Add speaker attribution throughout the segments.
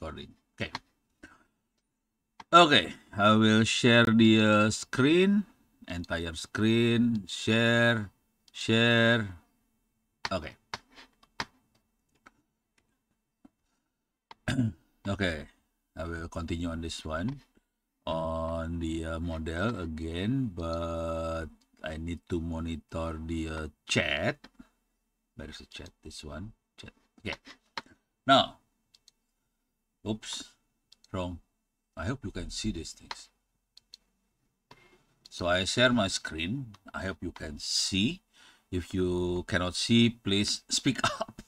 Speaker 1: recording. Okay, I will share the screen, entire screen, share. Okay. Okay, I will continue on this one, on the model again, but I need to monitor the chat. Where is the chat? This one, chat. Okay. Now, oops, wrong. I hope you can see these things. So I share my screen. I hope you can see. If you cannot see, please speak up.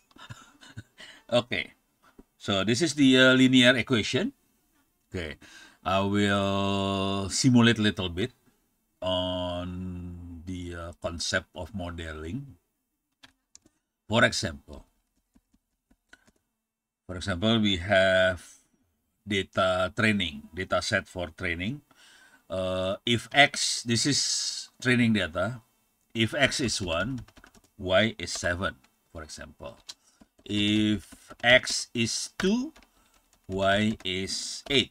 Speaker 1: Okay. So this is the linear equation. Okay. I will simulate a little bit on the concept of modeling. For example, we have data set for training. If X, this is training data. If X is 1, Y is 7, for example. If X is 2, Y is 8.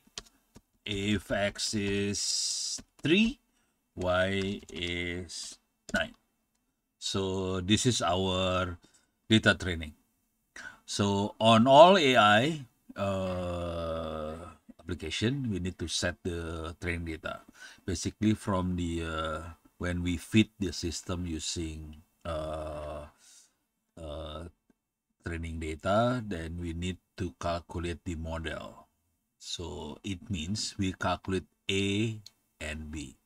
Speaker 1: If X is 3, Y is 9. So this is our data training. So on all AI application, we need to set the training data. Basically from the when we feed the system using training data, then we need to calculate the model. So it means we calculate A and B.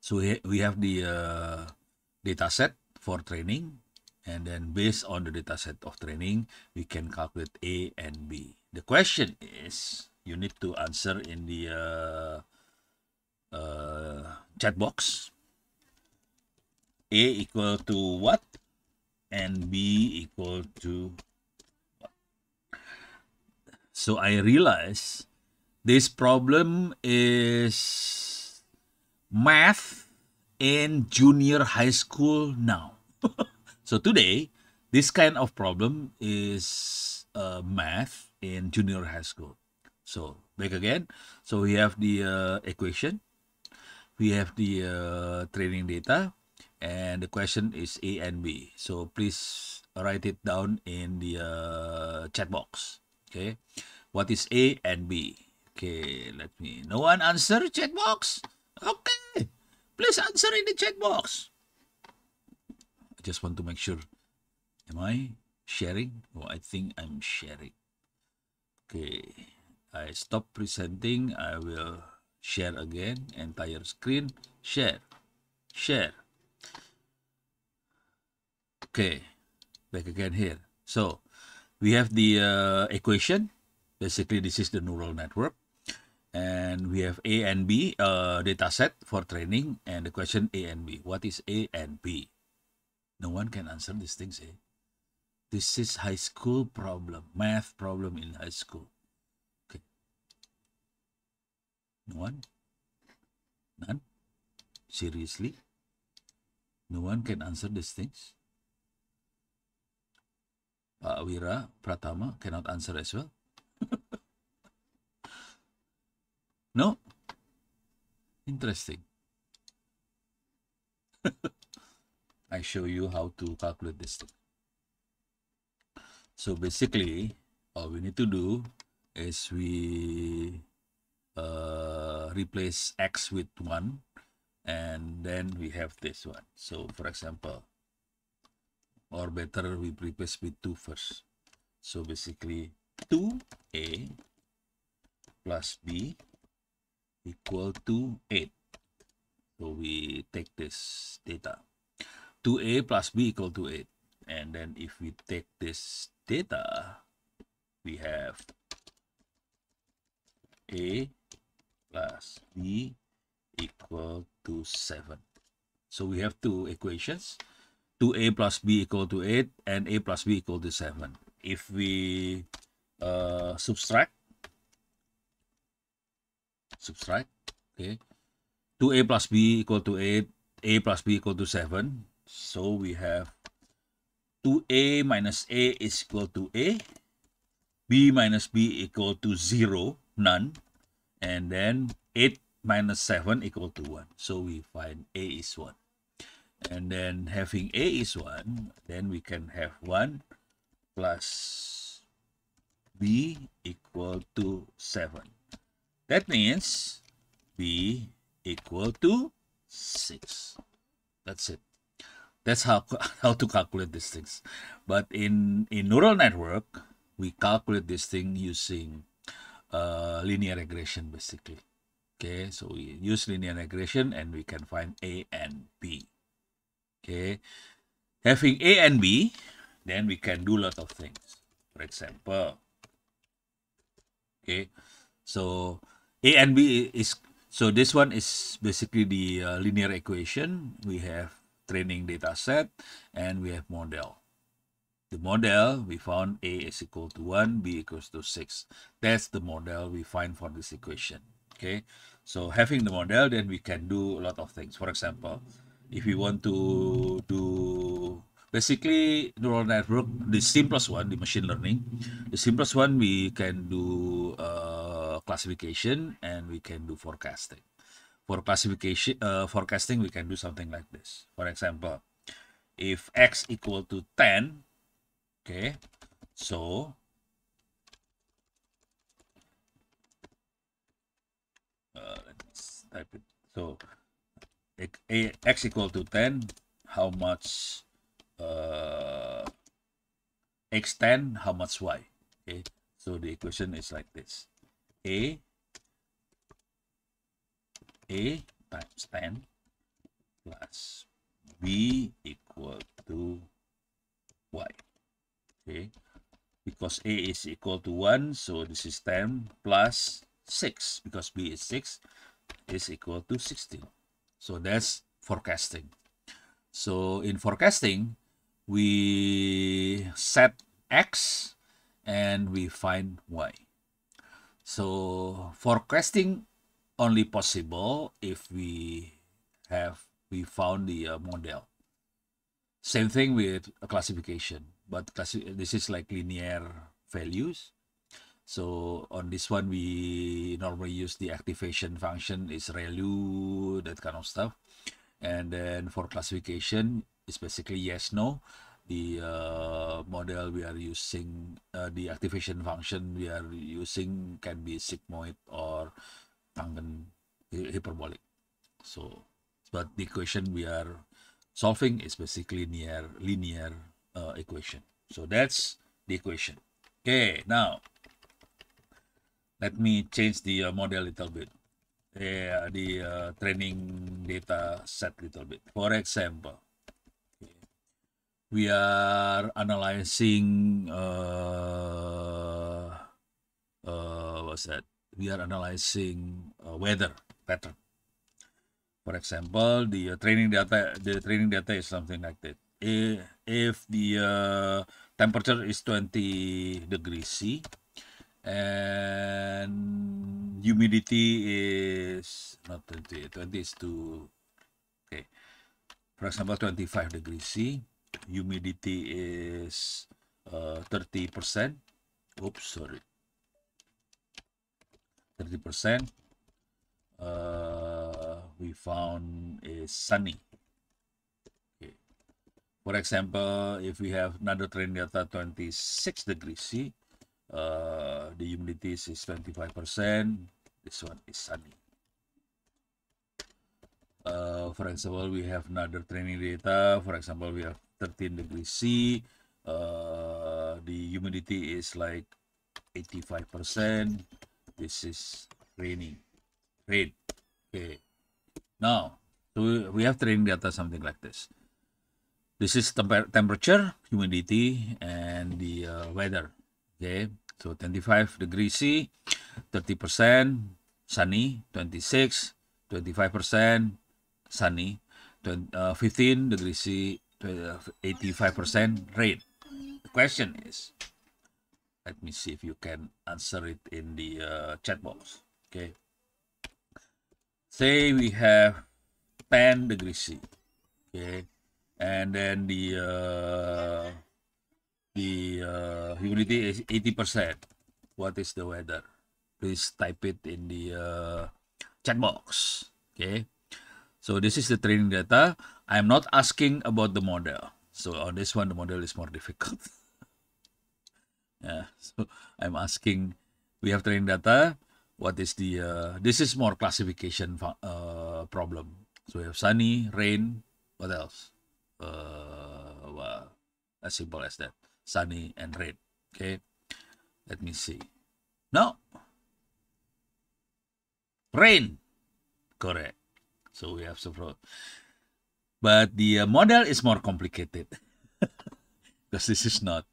Speaker 1: So we have the data set for training, and then based on the data set of training, we can calculate A and B. The question is, you need to answer in the chat box. A equal to what? And B equal to what? So I realize this problem is math in junior high school now. So today, this kind of problem is math in junior high school. So back again. So we have the equation. We have the training data. And the question is A and B. So please write it down in the chat box. Okay. What is A and B? Okay, no one answer chat box? Okay. Please answer in the chat box. I just want to make sure. Am I sharing? Oh, I think I'm sharing. Okay. I stop presenting. I will share again. Entire screen. Share. Okay. Back again here. So we have the equation. Basically, this is the neural network. And we have A and B data set for training. And the question A and B. What is A and B? No one can answer these things. This is high school problem. Math problem in high school. Okay. No one? None? Seriously? No one can answer these things? Pak Wira Pratama cannot answer as well? No? Interesting. I show you how to calculate this thing. So basically, all we need to do is we replace X with 1, and then we have this one. So for example, or better, we replace with 2 first. So basically 2A plus B equal to 8. So we take this data. 2A plus B equal to 8. And then if we take this data, we have A plus B equal to 7. So we have two equations. 2A plus B equal to 8 and A plus B equal to 7. If we subtract, okay, 2A plus B equal to 8, A plus B equal to 7. So we have 2A minus A is equal to A, B b minus b equal to 0, none, and then 8 minus 7 equal to 1. So we find a is 1. And then having a is 1, then we can have 1 plus b equal to 7. That means b equal to 6. That's it. That's how to calculate these things. But in neural network, we calculate this thing using linear regression, basically. Okay, so we use linear regression and we can find a and b. Okay, having a and b, then we can do a lot of things. For example, okay, so a and b is, so this one is basically the linear equation. We have training data set and we have model. The model, we found a is equal to 1, b equals to 6. That's the model we find for this equation. Okay, so having the model, then we can do a lot of things. For example, if we want to do basically neural network, the simplest one, the machine learning, the simplest one, we can do classification and we can do forecasting. For classification, forecasting, we can do something like this. For example, if x equal to 10, okay, so let's type it. So x equal to 10, how much x10, how much y? Okay, so the equation is like this: a times 10 plus b equal to y. Okay, because a is equal to 1, so this is 10 plus 6, because b is 6, is equal to 16. So that's forecasting. So in forecasting, we set x and we find y. So forecasting only possible if we found the model. Same thing with a classification, but this is like linear values. So on this one, we normally use the activation function, is ReLU, that kind of stuff. And then for classification, it's basically yes, no. The model we are using, the activation function we are using can be sigmoid or tangent hyperbolic. So, but the equation we are solving is basically linear equation. So that's the equation. Okay, now let me change the model a little bit. The training data set a little bit. For example, we are analyzing what's that? We are analyzing weather pattern. For example, the training data is something like that. If the temperature is 20 degrees C and humidity is not 20, 20 is too, okay. For example, 25 degrees C, humidity is 30%. Oops, sorry. 30%. We found is sunny. Okay. For example, if we have another training data 26 degrees C, the humidity is 25%. This one is sunny. For example, we have another training data. For example, we have 13 degrees C. The humidity is like 85%. This is rain. Okay. Now, so we have training data something like this. This is temperature, humidity, and the weather. Okay. So 25 degrees C, 30% sunny, 26, 25% sunny, 15 degrees C, 85% rain. The question is, let me see if you can answer it in the chat box. Okay. Say we have 10 degrees C. Okay. And then the humidity is 80%. what is the weather? Please type it in the chat box. Okay. So this is the training data. I'm not asking about the model. So on this one, the model is more difficult. Yeah. So I'm asking, we have training data. What is the, this is more classification problem. So we have sunny, rain, what else? Well, as simple as that. Sunny and rain. Okay. Let me see. No. Rain. Correct. So we have several. But the model is more complicated because this is not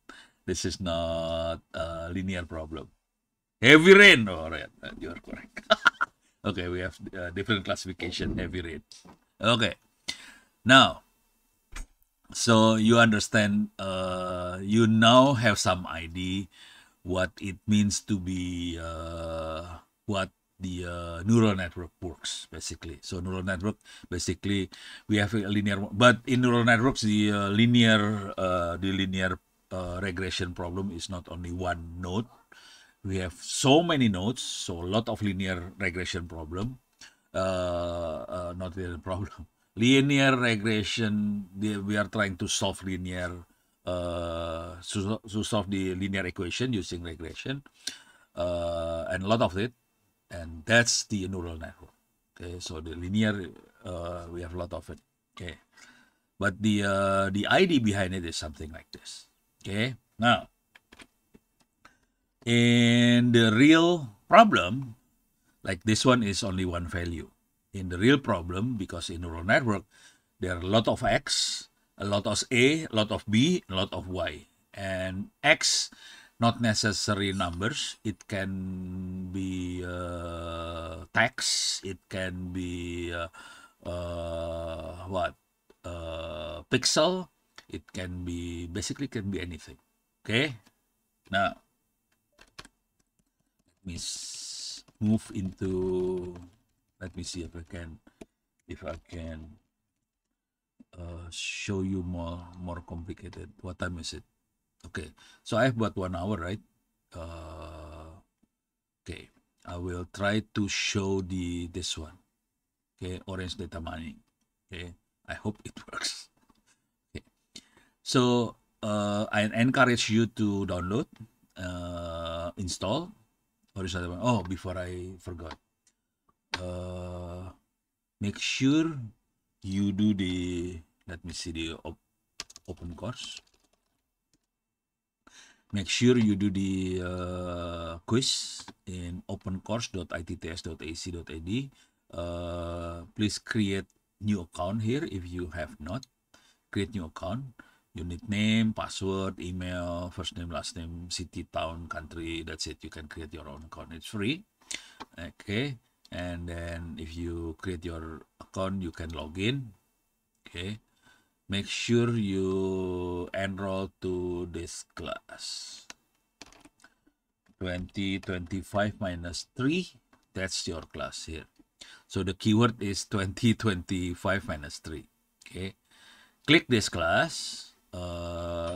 Speaker 1: a linear problem. Heavy rain. Oh, right. You are correct. Okay, we have different classification. Heavy rain. Okay. Now, so you understand. You now have some idea what it means to be what the neural network works basically. So neural network basically we have a linear, but in neural networks the linear regression problem is not only one node. We have so many nodes, so a lot of linear regression problem. Not linear problem. Linear regression. We are trying to solve linear to solve the linear equation using regression, and a lot of it, and that's the neural network. Okay, so the linear we have a lot of it. Okay, but the idea behind it is something like this. Okay, now in the real problem, like this one is only one value. In the real problem, because in neural network, there are a lot of X, a lot of A, a lot of B, a lot of Y. And X, not necessary numbers. It can be text. It can be pixel. It can be, basically can be anything. Okay? Now, let me move into, let me see if I can show you more complicated. What time is it? Okay, so I have about 1 hour, right? Okay, I will try to show this one. Okay, orange data mining. Okay, I hope it works. Okay, so I encourage you to download, install orange data mining. Oh, before I forgot, make sure you do the, let me see, the open course. Make sure you do the quiz in opencourse.itts.ac.id. Please create new account here if you have not. Create new account. You need name, password, email, first name, last name, city, town, country. That's it. You can create your own account. It's free. Okay. And then if you create your account, you can log in. Okay. Make sure you enroll to this class. 2025 minus 3, that's your class here. So the keyword is 2025 minus 3. Okay. Click this class.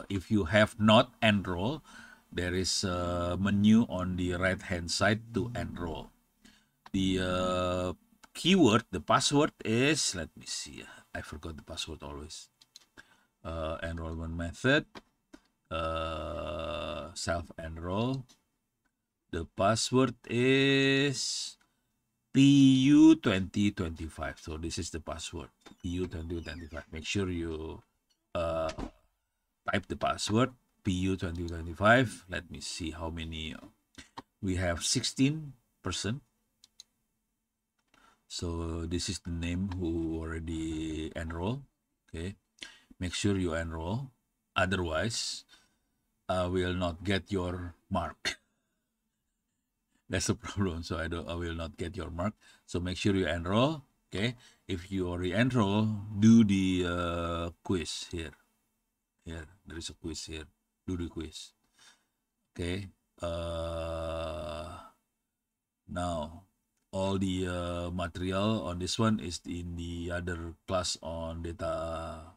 Speaker 1: If you have not enrolled, there is a menu on the right hand side to enroll. The keyword, the password is, let me see, I forgot the password always. Enrollment method, self-enroll. The password is PU2025. So this is the password, PU2025. Make sure you type the password, PU2025. Let me see how many. We have 16%. So this is the name who already enroll. Okay. Make sure you enroll. Otherwise, I will not get your mark. That's the problem. So I will not get your mark. So make sure you enroll. Okay. If you already enroll, do the quiz here. Here, there is a quiz here. Do the quiz. Okay. Now, all the material on this one is in the other class on data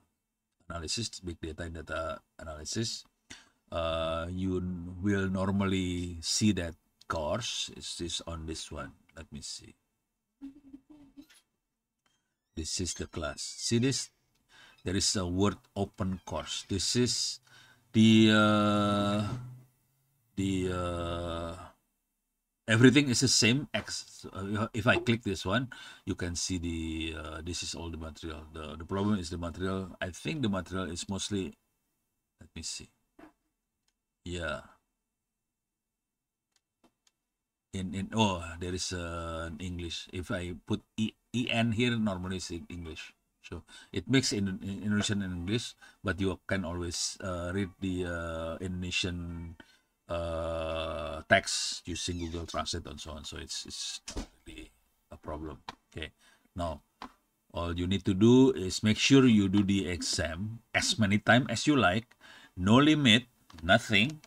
Speaker 1: analysis, big data and data analysis. you will normally see that course. Is on this one. Let me see. This is the class. See this? There is a word open course. This is the everything is the same. If I click this one, you can see the this is all the material. The problem is the material. I think the material is mostly. Let me see. Yeah. In oh, there is an English. If I put en here, normally it's in English. So it makes in Indonesian and English, but you can always read the Indonesian text using Google Translate and so on. So it's not really a problem. Okay. Now all you need to do is make sure you do the exam as many times as you like. No limit, nothing.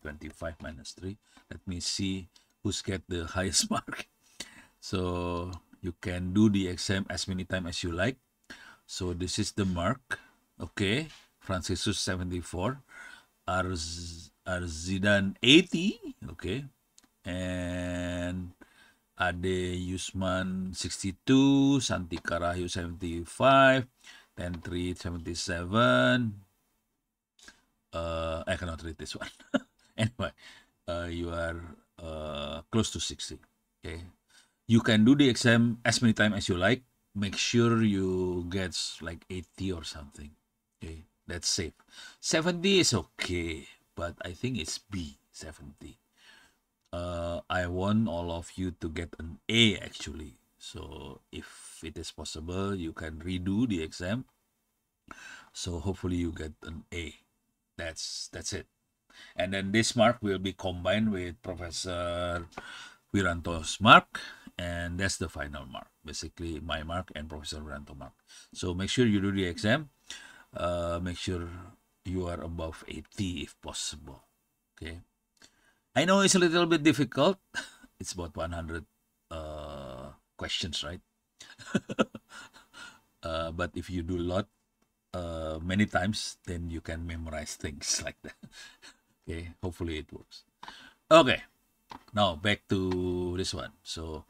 Speaker 1: 25 minus 3. Let me see who's get the highest mark. So you can do the exam as many times as you like. So this is the mark. Okay. Franciscus 74. Arzidan 80. Okay. And Ade Yusman 62. Santika Rahayu 75. Tentri 77. I cannot read this one. Anyway, you are close to 60. Okay. You can do the exam as many times as you like. Make sure you get like 80 or something. Okay. That's safe. 70 is okay, but I think it's B, 70. I want all of you to get an A actually. So if it is possible, you can redo the exam. So hopefully you get an A. That's it. And then this mark will be combined with Professor Wiranto's mark, and that's the final mark. Basically, my mark and Professor Wiranto mark. So make sure you do the exam. Make sure you are above 80 if possible. Okay. I know it's a little bit difficult. It's about 100 questions, right? But if you do a lot, many times, then you can memorize things like that. Okay, hopefully it works. Okay, now back to this one. So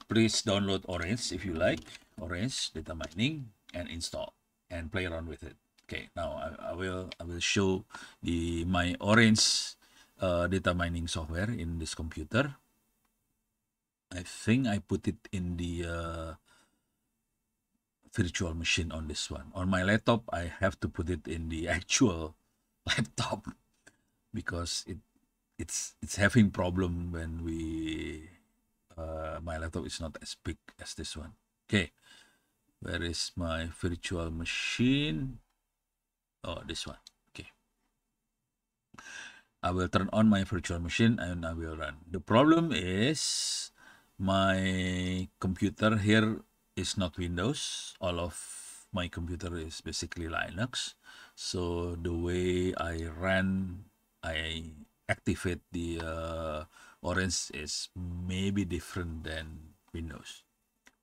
Speaker 1: please download Orange if you like, Orange data mining, and install and play around with it. Okay, now I will show my Orange data mining software in this computer. I think I put it in the virtual machine on this one. On my laptop, I have to put it in the actual laptop because it's having problem when we my laptop is not as big as this one. Okay, where is my virtual machine? Oh, this one. Okay, I will turn on my virtual machine and I will run. The problem is my computer here is not Windows. All of my computer is basically Linux. So the way I activate the Orange is maybe different than Windows.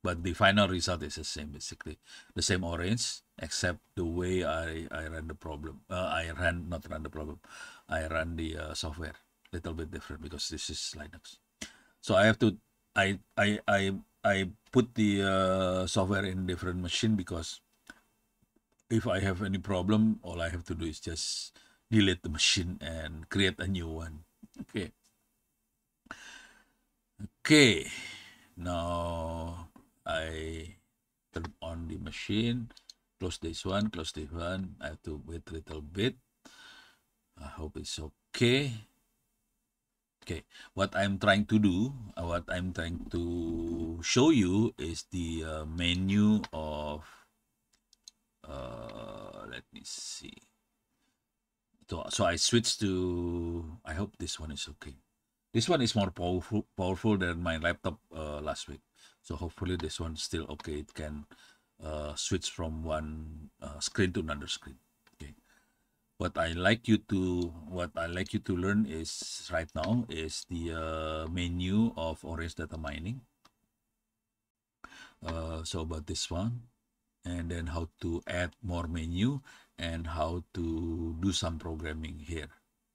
Speaker 1: But the final result is the same, basically. The same Orange, except the way I ran the problem. I ran the software. Little bit different because this is Linux. So I have to, I put the software in different machine because if I have any problem, all I have to do is just delete the machine and create a new one. Okay. Okay. Now I turn on the machine, close this one. I have to wait a little bit. I hope it's okay. Okay, what I'm trying to do, what I'm trying to show you is the menu of, let me see. So I switched to, I hope this one is okay. This one is more powerful than my laptop last week. So hopefully this one's still okay. It can switch from one screen to another screen. Okay. What I like you to learn is right now is the menu of Orange Data Mining. So about this one, and then how to add more menu. and how to do some programming here.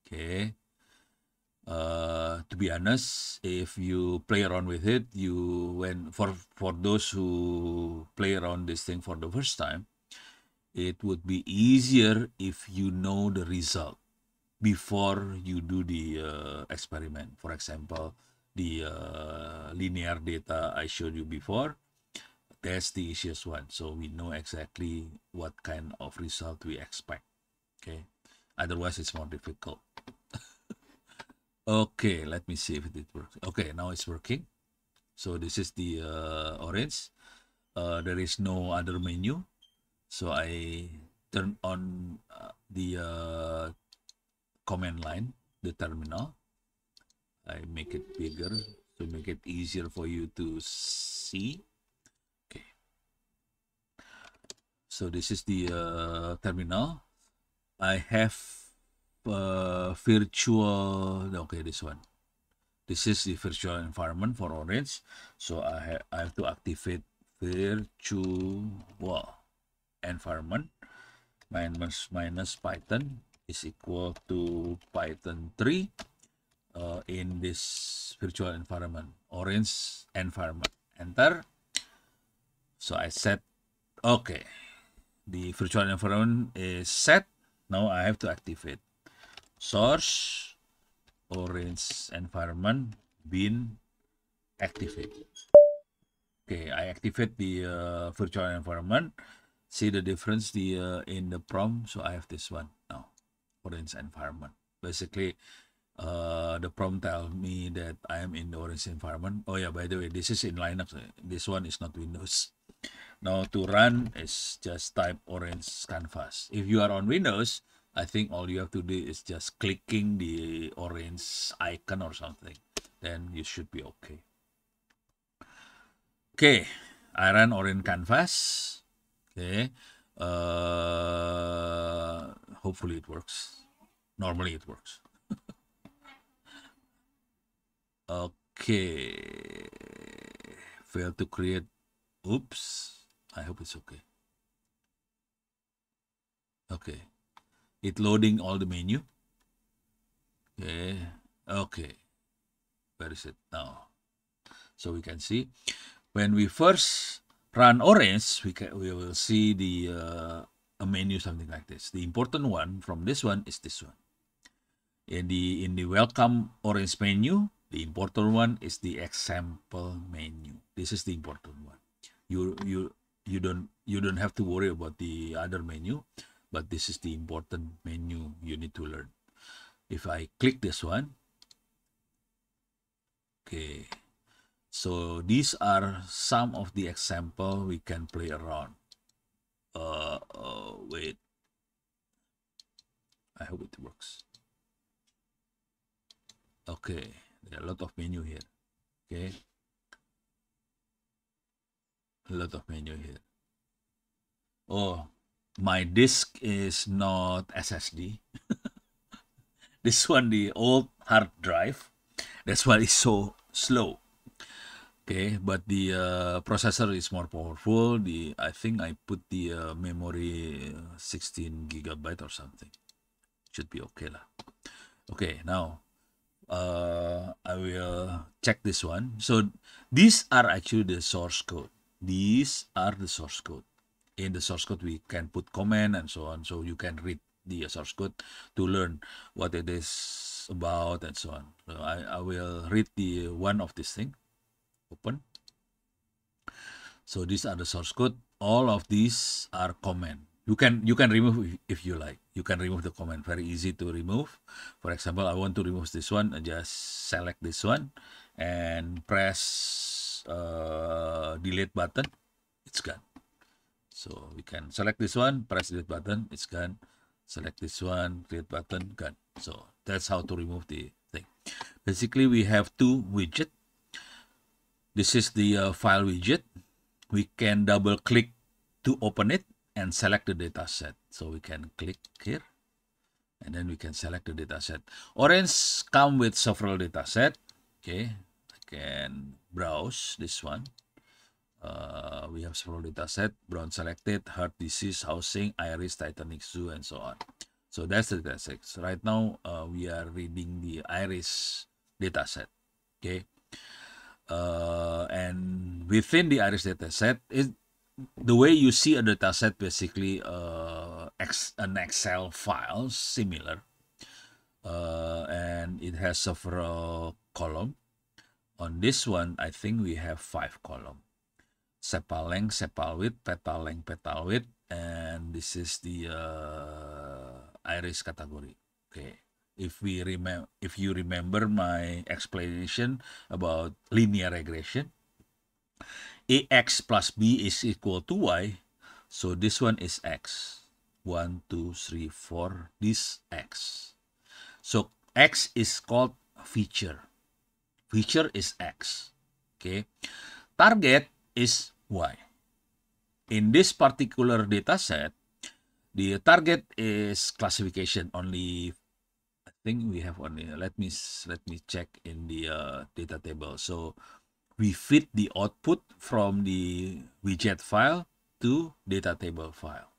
Speaker 1: Okay. To be honest, if you play around with it, for those who play around this thing for the first time, it would be easier if you know the result before you do the experiment. For example, the linear data I showed you before, that's the easiest one. So we know exactly what kind of result we expect. Okay, otherwise it's more difficult. Okay, let me see if it works. Okay, now it's working. So this is the orange. There is no other menu. So I turn on the command line, the terminal. I make it bigger to make it easier for you to see. Okay. So this is the terminal. I have virtual, okay, this one. This is the virtual environment for Orange. So I have to activate virtual environment minus Python is equal to Python 3 in this virtual environment, Orange environment. Enter. So I set, okay, the virtual environment is set. Now I have to activate source Orange environment bin activate. Okay, I activate the virtual environment. See the difference in the prompt. So I have this one now, Orange environment. Basically, the prompt tells me that I am in the Orange environment. Oh yeah, by the way, this is in Linux. This one is not Windows. Now to run is just type Orange Canvas. If you are on Windows, I think all you have to do is just clicking the orange icon or something. Then you should be okay. Okay, I run Orange Canvas. Okay, hopefully it works. Normally it works. Okay, failed to create. Oops, I hope it's okay. Okay, it loading all the menu. Okay, where is it now? So we can see when we first run Orange, we will see the a menu something like this. The important one from this one is this one. In the welcome Orange menu, the important one is the example menu. This is the important one. You don't have to worry about the other menu, but this is the important menu you need to learn. If I click this one, okay, so these are some of the example we can play around. Wait, I hope it works. Okay, there are a lot of menu here. Okay, a lot of menu here. Oh, my disk is not SSD. This one, the old hard drive. That's why it's so slow. Okay, but the processor is more powerful. I think I put the memory 16 gigabyte or something. Should be okay lah. Okay, now I will check this one. So these are actually the source code. These are the source code. In the source code, we can put comment and so on. So you can read the source code to learn what it is about and so on. So I will read the one of this thing. Open. So these are the source code. All of these are comment. You can remove if you like. You can remove the comment. Very easy to remove. For example, I want to remove this one. I just select this one and press delete button. It's gone. So we can select this one, press delete button. It's gone. Select this one, delete button, gone. So that's how to remove the thing. Basically, we have two widgets. This is the file widget. We can double click to open it and select the data set. So we can click here and then we can select the data set. Orange come with several data set. Okay, I can browse this one. We have several data set: brown selected, heart disease, housing, iris, Titanic Zoo, and so on. So that's the data set. So right now we are reading the iris data set. Okay. And within the iris data set, the way you see a data set, basically an Excel file similar, and it has several columns. On this one, I think we have 5 columns: sepal length, sepal width, petal length, petal width, and this is the iris category. Okay. If you remember my explanation about linear regression, ax plus b is equal to y, so this one is x. 1, 2, 3, 4, this x. So x is called feature. Feature is x. Okay. Target is y. In this particular data set, the target is classification only. I think we have only, let me check in the data table. So we feed the output from the widget file to data table file.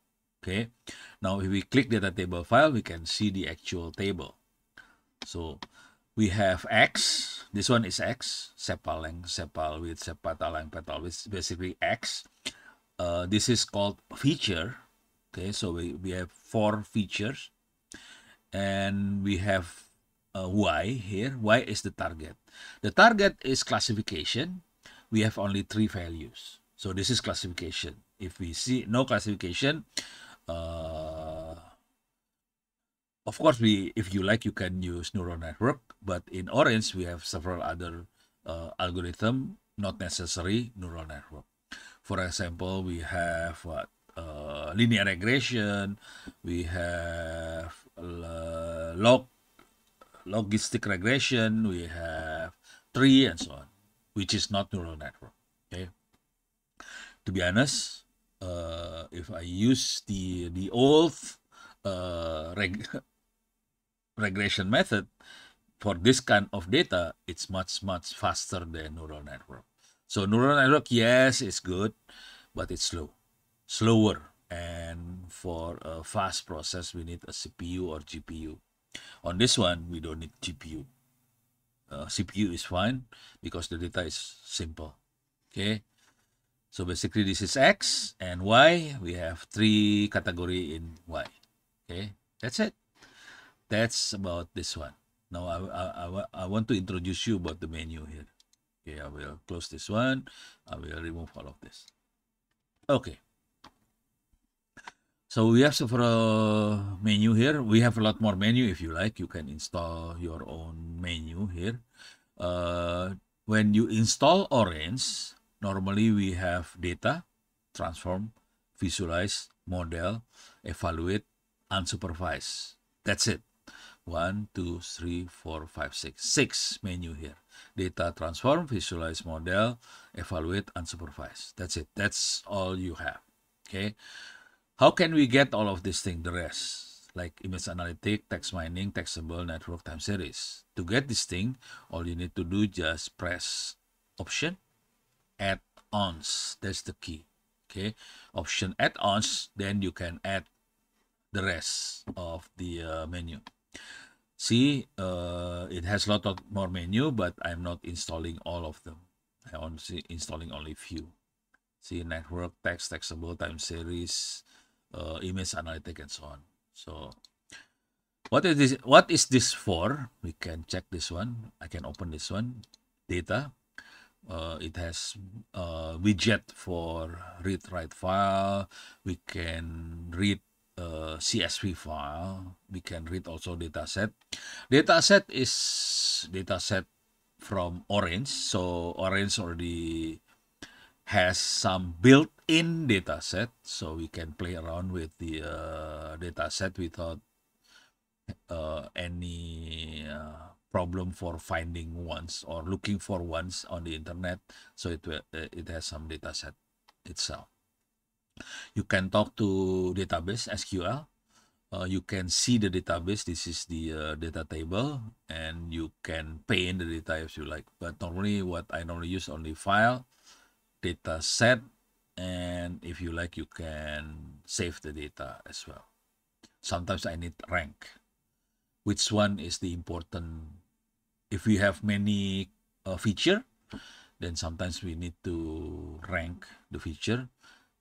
Speaker 1: Okay. Now if we click data table file, we can see the actual table. So we have x. This one is x. Sepal length, sepal width, petal length, petal width, basically x. This is called feature. Okay, so we have 4 features, and we have y here. Y is the target. The target is classification. We have only 3 values. So this is classification. If we see no classification, of course, if you like, you can use neural network, but in orange, we have several other algorithm, not necessary neural network. For example, we have linear regression, we have logistic regression, we have tree, and so on, which is not neural network. Okay. To be honest, if I use the old regression method for this kind of data, it's much faster than neural network. So neural network, yes, it's good, but it's slower. And for a fast process, we need a CPU or GPU. On this one, we don't need GPU. CPU is fine because the data is simple. Okay. So basically, this is X and Y. We have 3 category in Y. Okay, that's it. That's about this one. Now I want to introduce you about the menu here. Okay, I will close this one. I will remove all of this. Okay. So we have several menu here. We have a lot more menu. If you like, you can install your own menu here. When you install Orange, normally we have data, transform, visualize, model, evaluate, unsupervised. That's it. 1, 2, 3, 4, 5, 6. 6 menu here. Data, transform, visualize, model, evaluate, unsupervised. That's it. That's all you have. Okay. How can we get all of this thing, the rest? Like image analytic, text mining, textable, network, time series. To get this thing, all you need to do just press option, add-ons. That's the key. Okay. Option add-ons, then you can add the rest of the menu. See, it has a lot of more menu, but I'm not installing all of them. I'm only installing only few. See, network, text, textable, time series, image analytic, and so on. So what is this for? We can check this one. I can open this one. Data. It has widget for read write file. We can read CSV file. We can read also dataset. Dataset is dataset from Orange. So Orange already has some built-in dataset, so we can play around with the dataset without any problem for finding ones or looking for ones on the internet. So it has some dataset itself. You can talk to database SQL. You can see the database. This is the data table, and you can paint the data if you like. But normally, what I normally use only file, data set, and if you like, you can save the data as well. Sometimes I need rank. Which one is the important? If we have many feature, then sometimes we need to rank the feature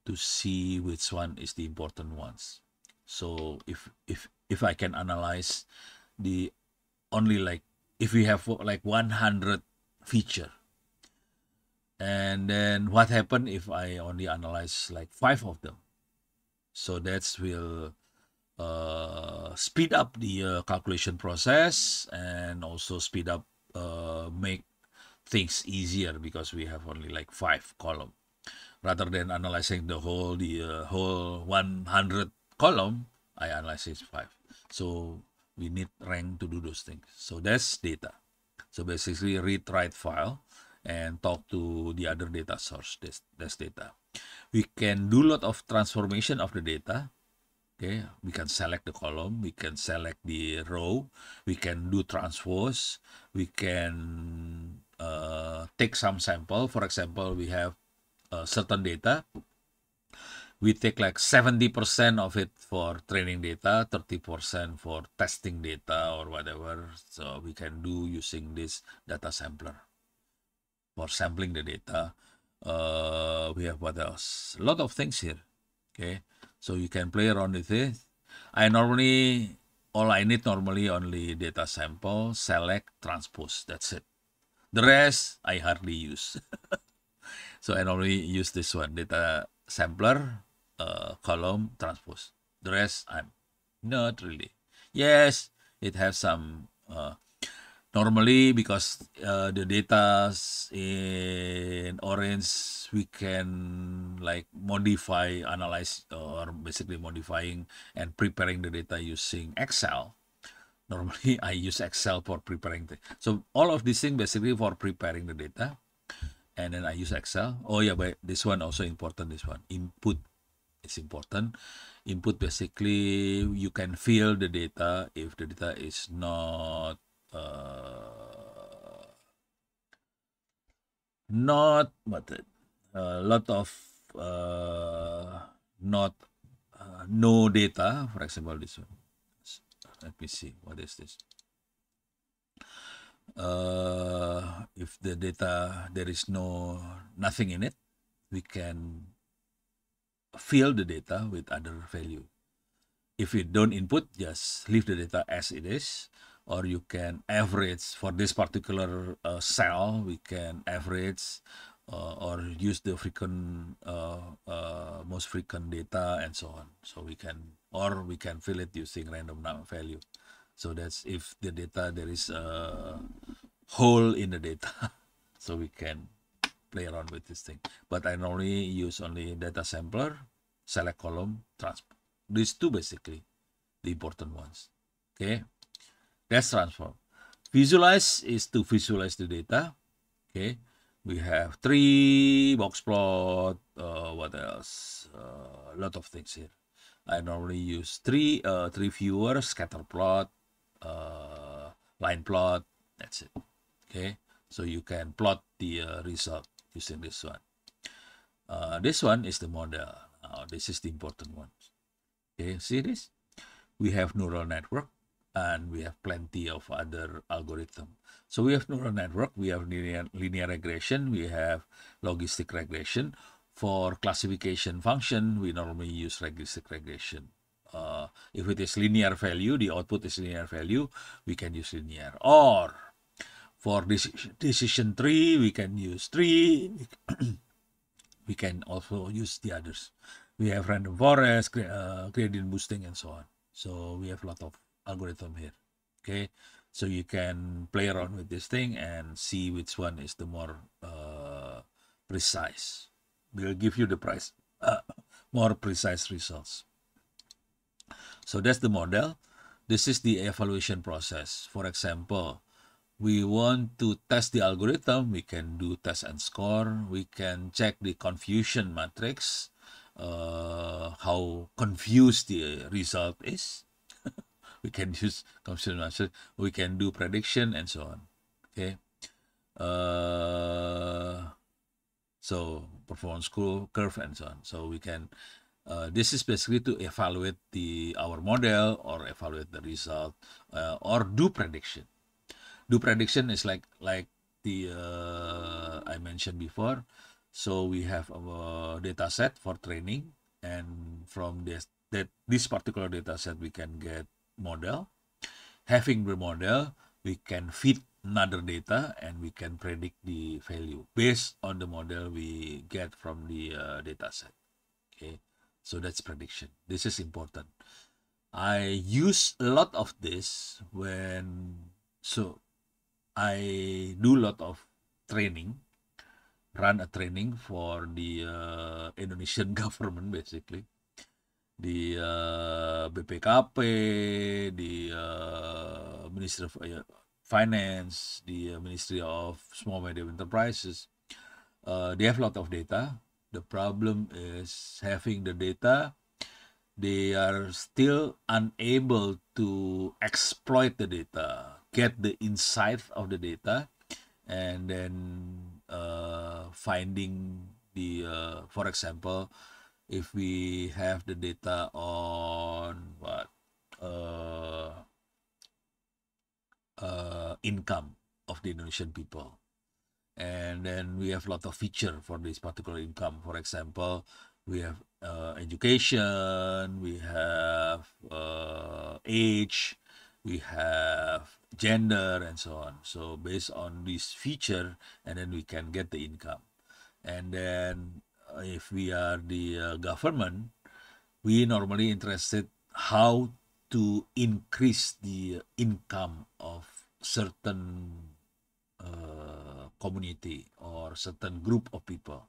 Speaker 1: to see which one is the important ones. So if I can analyze the only like if we have like 100 feature, and then what happen if I only analyze like 5 of them? So that will speed up the calculation process, and also speed up make things easier, because we have only like 5 column rather than analyzing the whole 100 column. I analyze 5, so we need rank to do those things. So that's data. So basically read write file and talk to the other data source. That's data. We can do a lot of transformation of the data. Okay, we can select the column, we can select the row, we can do transpose, we can take some sample. For example, we have certain data, we take like 70% of it for training data, 30% for testing data or whatever. So we can do using this data sampler for sampling the data. We have what else? A lot of things here. Okay, so you can play around with it. All I need normally only data sample, select, transpose. That's it. The rest I hardly use. So I normally use this one, data sampler, column, transpose. The rest I'm not really. Yes, it has some normally, because the data in Orange, we can like modify, analyze, or basically modifying and preparing the data using Excel. Normally, I use Excel for preparing. So all of these things basically for preparing the data, and then I use Excel. Oh yeah, but this one also important. This one, input is important. Input basically you can fill the data if the data is not what a lot of not no data. For example, this one. Let me see, what is this? If the data there is nothing in it, we can fill the data with other value. If you don't input, just leave the data as it is, or you can average for this particular cell. We can average or use the most frequent data and so on. So we can fill it using random number value. So that's if the data there is a hole in the data, so we can play around with this thing. But I normally use only data sampler, select column, transpose. These two basically the important ones. Okay, that's transform. Visualize is to visualize the data. Okay, we have 3 box plot. What else? A lot of things here. I normally use 3 viewer, scatter plot, line plot. That's it. Okay, so you can plot the result using this one. This one is the model. This is the important one. Okay, see this? We have neural network, and we have plenty of other algorithm. So we have neural network, we have linear regression, we have logistic regression. For classification function, we normally use logistic regression. If it is linear value, the output is linear value, we can use linear. Or for decision tree, we can use tree. We can also use the others. We have random forest, gradient boosting, and so on. So we have a lot of algorithm here. Okay, so you can play around with this thing and see which one is the more precise. Will give you the more precise results. So that's the model. This is the evaluation process. For example, we want to test the algorithm, we can do test and score. We can check the confusion matrix, how confused the result is. We can use confusion matrix. We can do prediction and so on. Okay. So performance curve and so on. So we can this is basically to evaluate our model or evaluate the result or do prediction. Do prediction is like the I mentioned before. So we have a data set for training, and from this particular data set we can get model. Having the model, we can feed another data and we can predict the value based on the model we get from the data set. Okay, so that's prediction. This is important. I use a lot of this I do a lot of training, run a training for the Indonesian government, basically the BPKP, the Ministry of Finance, the Ministry of Small Medium Enterprises. They have a lot of data. The problem is having the data, they are still unable to exploit the data, get the insight of the data, and then finding the, for example, if we have the data on income of the Indonesian people, and then we have a lot of feature for this particular income. For example, we have education, we have age, we have gender, and so on. So based on this feature, and then we can get the income. And then if we are the government, we normally interested how to increase the income of certain community or certain group of people.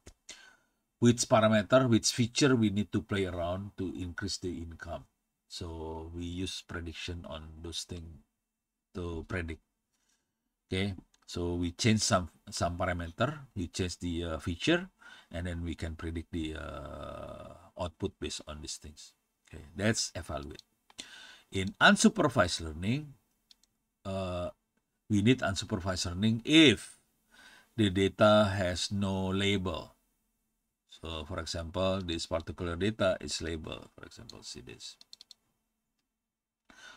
Speaker 1: Which parameter, which feature we need to play around to increase the income. So we use prediction on those things to predict. Okay, so we change some parameter, we change the feature, and then we can predict the output based on these things. Okay, that's evaluate. In unsupervised learning, we need unsupervised learning if the data has no label. So for example, this particular data is labeled. For example, see this.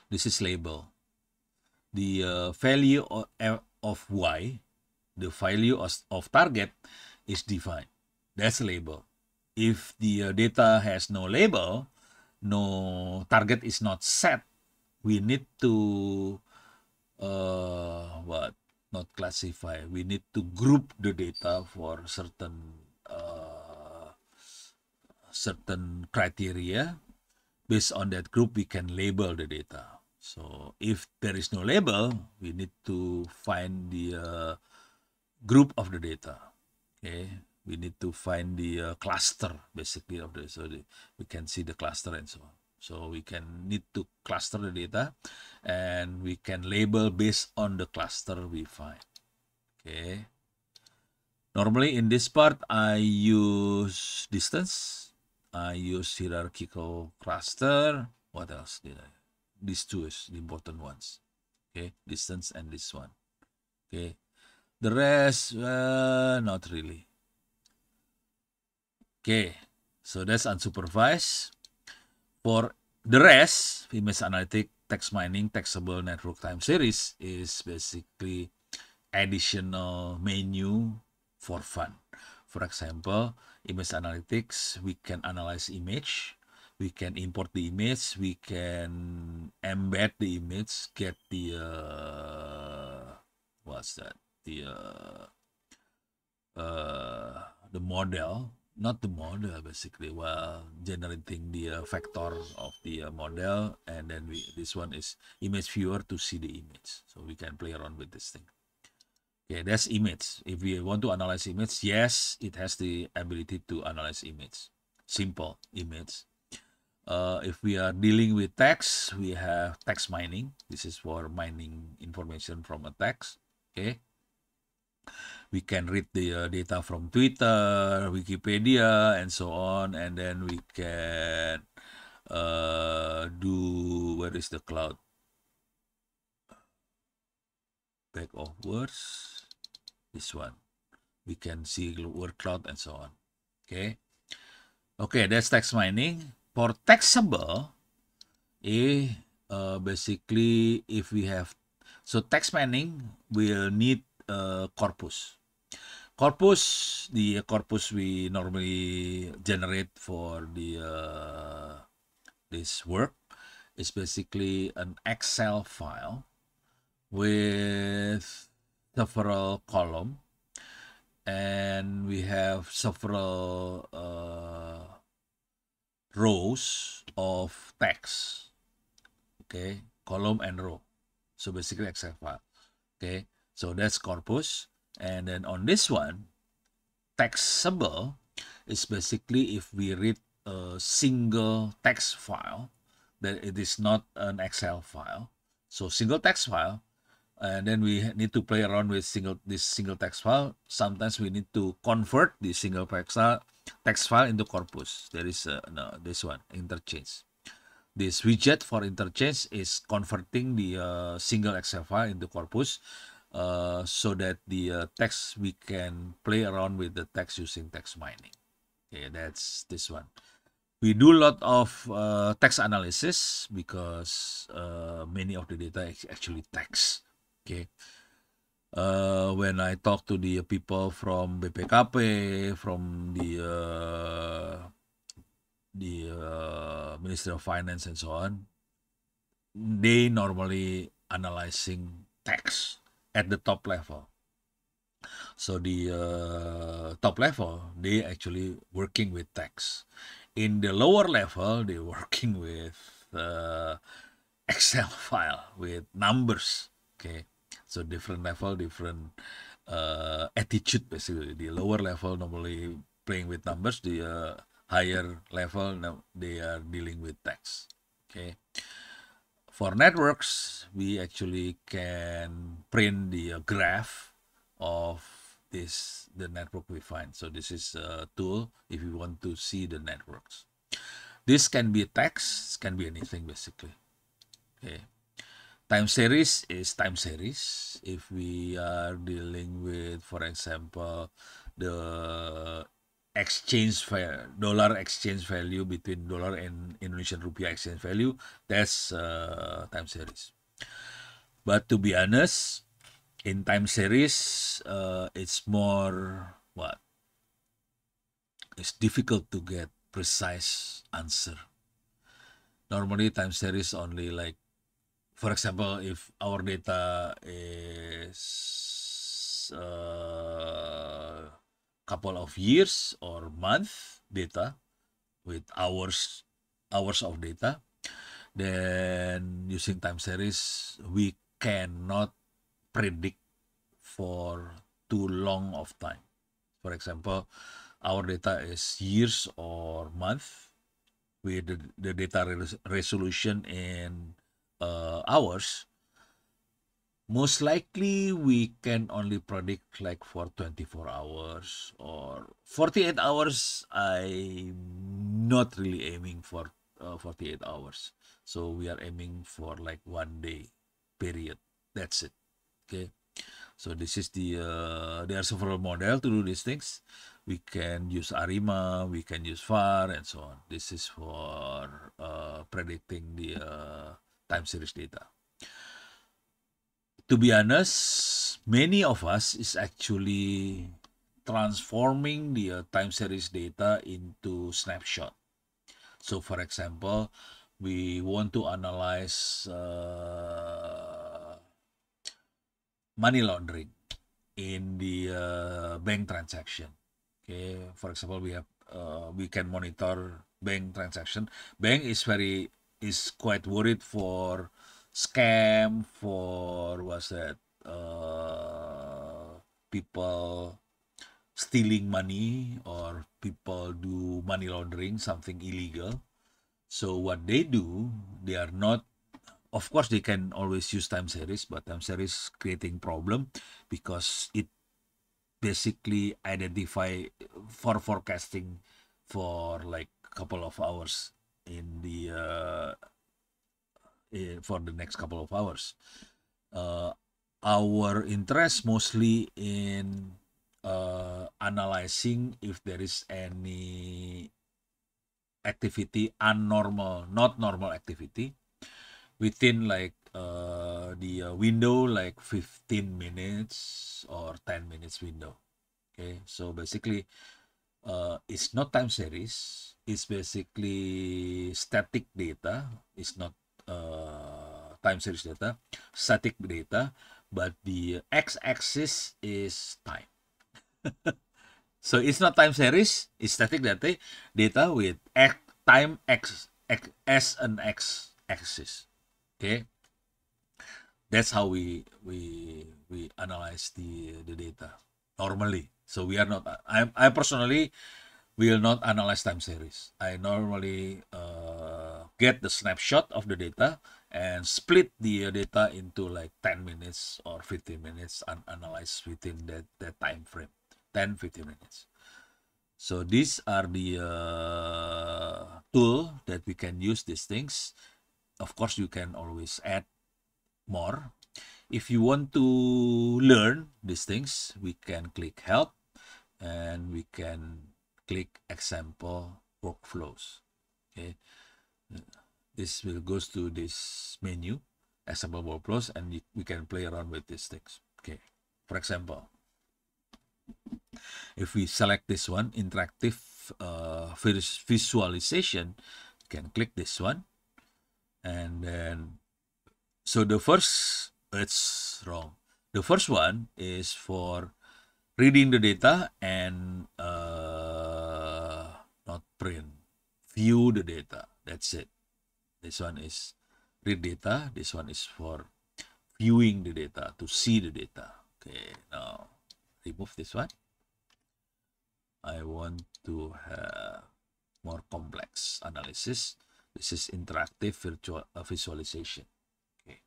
Speaker 1: This is label. The value of y, the value of target is defined. That's a label. If the data has no label, no target is not set, we need to not classify. We need to group the data for certain criteria. Based on that group, we can label the data. So if there is no label, we need to find the group of the data. Okay, we need to find the cluster basically of the, so we can see the cluster and so on. So we can need to cluster the data, and we can label based on the cluster we find. Okay. Normally in this part, I use distance. I use hierarchical cluster. What else did I? These two is the important ones. Okay, distance and this one. Okay, the rest, not really. Okay, so that's unsupervised. For the rest, image analytic, text mining, taxable network time series is basically additional menu for fun. For example, image analytics, we can analyze image, we can import the image, we can embed the image, get the what's that? The model, not the model basically, well, generating the vector of the model, and then this one is image viewer to see the image. So we can play around with this thing. Okay, that's image. If we want to analyze image, yes, it has the ability to analyze image. Simple image. If we are dealing with text, we have text mining. This is for mining information from a text. Okay. We can read the data from Twitter, Wikipedia, and so on. And then we can do, where is the cloud? Back of words. This one. We can see word cloud and so on. Okay. Okay, that's text mining. For taxable, basically if we have, so text mining will need corpus. The corpus we normally generate for the this work is basically an Excel file with several column, and we have several rows of text. Okay, column and row. So basically Excel file. Okay, so that's corpus, and then on this one, taxable is basically if we read a single text file, that it is not an Excel file. So single text file, and then we need to play around with this single text file. Sometimes we need to convert the single text file into corpus. There is this one, interchange. This widget for interchange is converting the single Excel file into corpus, so that the text, we can play around with the text using text mining. Okay, that's this one. We do a lot of text analysis because many of the data is actually text. Okay. When I talk to the people from BPKP, from the Ministry of Finance and so on, they normally analyzing text at the top level. So the top level, they actually working with text. In the lower level, they're working with Excel file with numbers. Okay, so different level, different attitude basically. The lower level normally playing with numbers. The higher level, now they are dealing with text. Okay. For networks, we actually can print the graph of the network we find. So this is a tool if you want to see the networks. This can be text, can be anything basically. Okay. Time series is time series. If we are dealing with, for example, the dollar exchange value between dollar and Indonesian rupiah exchange value, that's time series. But to be honest, in time series, it's more what? It's difficult to get precise answer. Normally, time series only like, for example, if our data is couple of years or month data with hours of data, then using time series we cannot predict for too long of time. For example, our data is years or month with the data resolution in hours. Most likely we can only predict like for 24 hours or 48 hours. I'm not really aiming for 48 hours. So we are aiming for like 1 day period. That's it. Okay. So this is there are several models to do these things. We can use ARIMA, we can use VAR, and so on. This is for predicting the time series data. To be honest, many of us is actually transforming the time series data into snapshot. So for example, we want to analyze money laundering in the bank transaction. Okay, for example, we can monitor bank transaction. Bank is quite worried for scam, for what's that, people stealing money or people do money laundering, something illegal. So what they do, they are not, of course they can always use time series, but time series creating problem because it basically identify for forecasting for like couple of hours in the for the next couple of hours. Our interest mostly in analyzing if there is any activity unnormal, not normal activity within like the window like 15 minutes or 10 minutes window. Okay, so basically it's not time series, it's basically static data. It's not time series data, static data, but the x-axis is time. So it's not time series, it's static data with time x as an x-axis. Okay, that's how we analyze the data normally. So we are not. I personally will not analyze time series. I normally get the snapshot of the data and split the data into like 10 minutes or 15 minutes and analyze within that time frame, 10-15 minutes. So these are the tool that we can use these things. Of course, you can always add more. If you want to learn these things, we can click help and we can click example workflows. Okay, this will goes to this menu, example workflows, and we can play around with these things. Okay, for example, if we select this one, interactive visualization, you can click this one, and then so the first, it's wrong. The first one is for reading the data and not print, view the data. That's it. This one is read data. This one is for viewing the data, to see the data. Okay, now remove this one. I want to have more complex analysis. This is interactive visualization. Okay.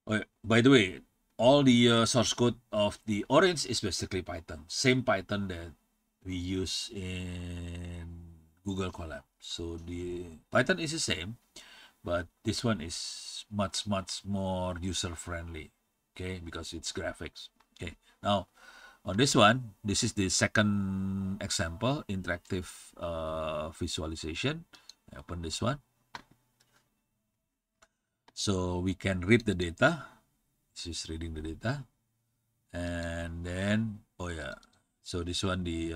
Speaker 1: Oh, by the way, all the source code of the Orange is basically Python. Same Python that we use in Google Colab. So the Python is the same, but this one is much more user friendly. Okay, because it's graphics. Okay, now on this one, this is the second example, interactive visualization. I open this one. So we can read the data. This is reading the data. And then, oh yeah, so this one, the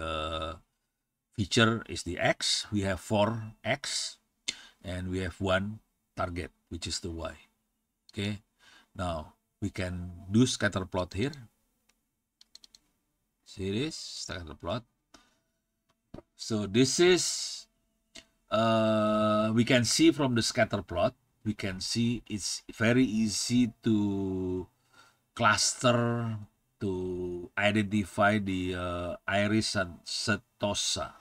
Speaker 1: feature is the X. We have 4X and we have one target, which is the Y. Okay, now we can do scatter plot here. See this scatter plot. So this is we can see from the scatter plot, we can see it's very easy to cluster, to identify the iris setosa.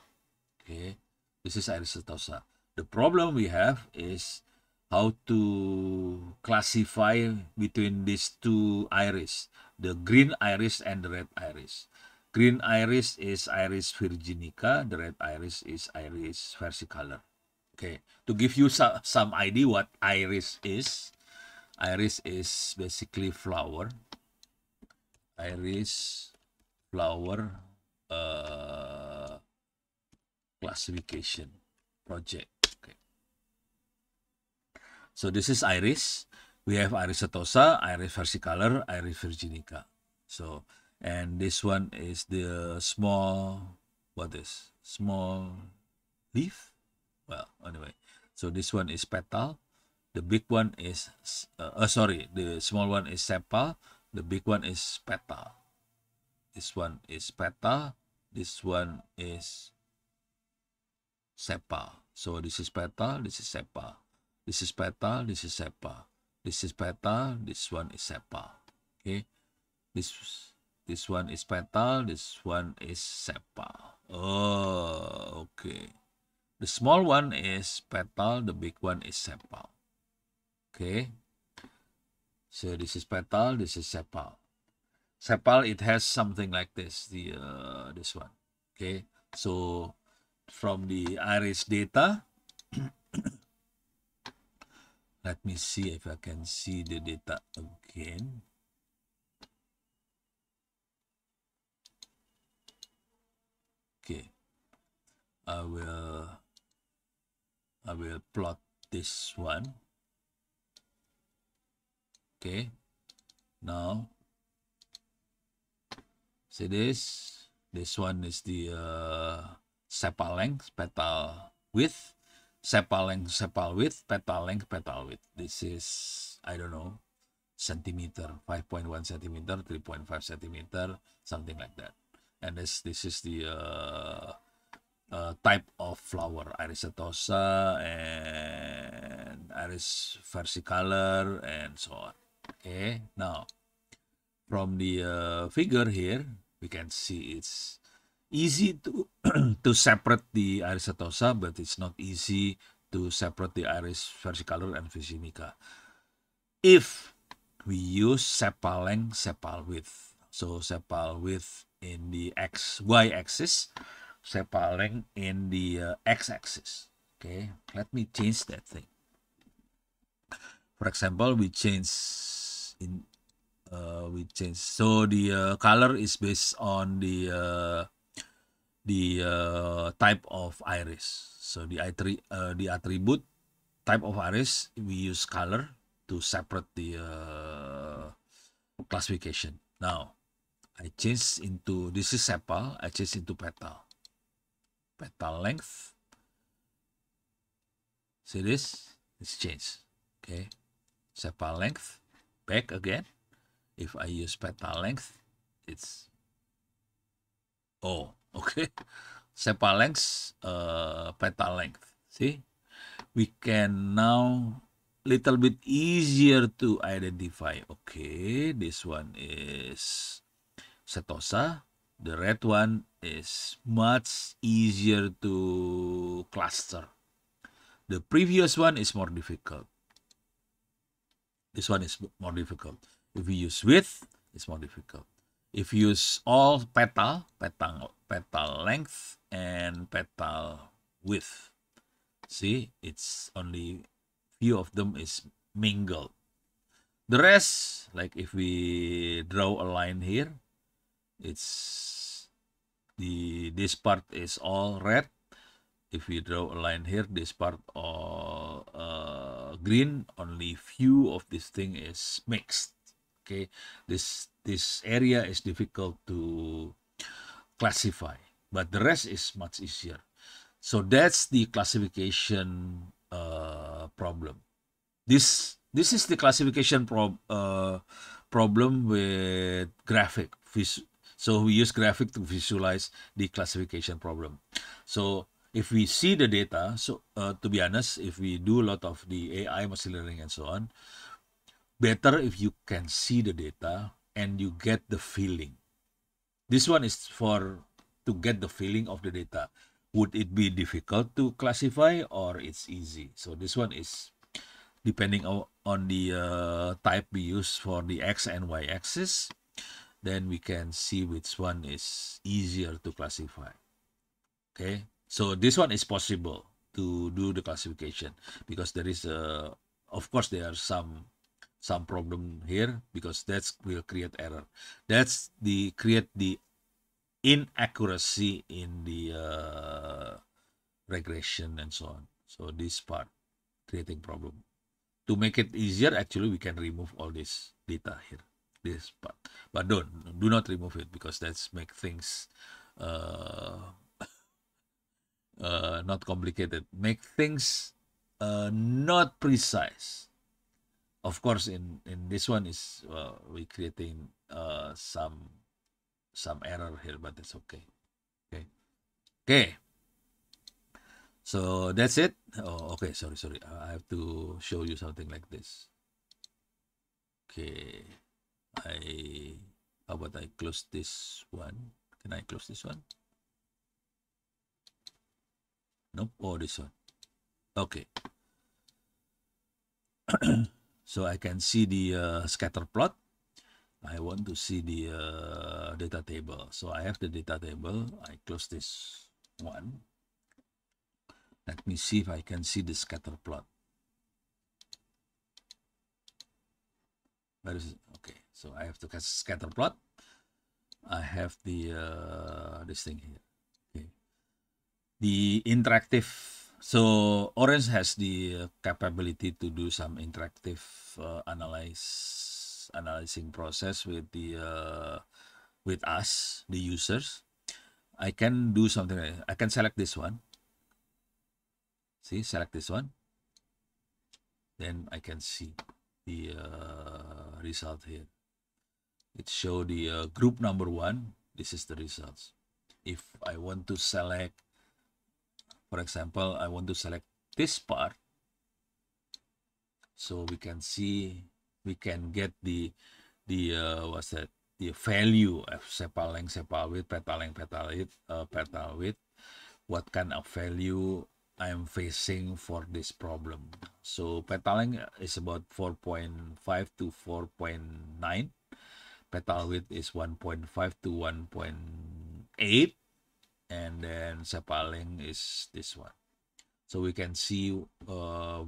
Speaker 1: Okay, this is iris setosa. The problem we have is how to classify between these two iris, the green iris and the red iris. Green iris is Iris virginica, the red iris is Iris versicolor. Okay, to give you some idea what iris is basically flower. Iris flower classification project. Okay. So this is iris. We have Iris setosa, Iris versicolor, Iris virginica. So, and this one is the small, what is small leaf? Well, anyway, so this one is petal. The big one is, sorry, the small one is sepal. The big one is petal. This one is petal. This one is sepal. So this is petal. This is sepal. This is petal. This is sepal. This is petal. This one is sepal. Okay. This one is petal. This one is sepal. Oh, okay. The small one is petal. The big one is sepal. Okay. So this is petal. This is sepal. Sepal, it has something like this. This one. Okay. So from the iris data, let me see if I can see the data again. Okay, I will plot this one. Okay, now see this one is the sepal length, petal width, sepal length, sepal width, petal length, petal width. This is, I don't know, centimeter, 5.1 centimeter, 3.5 centimeter, something like that. And this is the type of flower, Iris setosa and Iris versicolor and so on. Okay, now from the figure here, we can see it's easy to to separate the Iris setosa, but it's not easy to separate the Iris versicolor and Visimica if we use sepal length, sepal width. So sepal width in the y-axis, sepal length in the x-axis. Okay, let me change that thing. For example, we change so the color is based on the type of iris. So the attribute type of iris, we use color to separate the classification. Now I change into, this is sepal, I change into petal. Petal length. See this? It's changed. Okay. Sepal length. Back again. If I use petal length, it's okay. Sepal length, petal length. See? We can now little bit easier to identify. Okay, this one is setosa. The red one is much easier to cluster. The previous one is more difficult. This one is more difficult. If we use width, it's more difficult. If you use all petal length and petal width, see, it's only few of them is mingled. The rest, like if we draw a line here, it's this part is all red. If we draw a line here, this part all green. Only few of this thing is mixed. Okay, this area is difficult to classify, but the rest is much easier. So that's the classification problem. This is the classification problem with graphic. So we use graphic to visualize the classification problem. So if we see the data, so to be honest, if we do a lot of the AI, machine learning, and so on, better if you can see the data and you get the feeling. This one is to get the feeling of the data. Would it be difficult to classify or it's easy? So this one is depending on the type we use for the X and Y axis, then we can see which one is easier to classify. Okay, so this one is possible to do the classification because there is of course there are some problem here because that will create error. That's create the inaccuracy in the regression and so on. So this part creating problem. To make it easier, actually we can remove all this data here, this part. But do not remove it because that's make things not complicated. Make things not precise. Of course, in this one is we creating some error here, but it's okay. Okay. So that's it. Oh, okay. Sorry. I have to show you something like this. Okay. How about I close this one? Can I close this one? Nope. Oh, this one. Okay. So I can see the scatter plot. I want to see the data table. So I have the data table. I close this one. Let me see if I can see the scatter plot. Where is it? Okay, so I have to scatter plot. I have the this thing here. Okay, the interactive. So Orange has the capability to do some interactive analyzing process with the with us, the users. I can do something. I can select this one. See, select this one. Then I can see the result here. It show the group number 1. This is the results. If I want to select, for example, I want to select this part, so we can see, we can get the what's that, the value of sepal length, sepal width, petal length, petal width, what kind of value I'm facing for this problem. So petal length is about 4.5 to 4.9. Petal width is 1.5 to 1.8. And then sepal length is this one. So we can see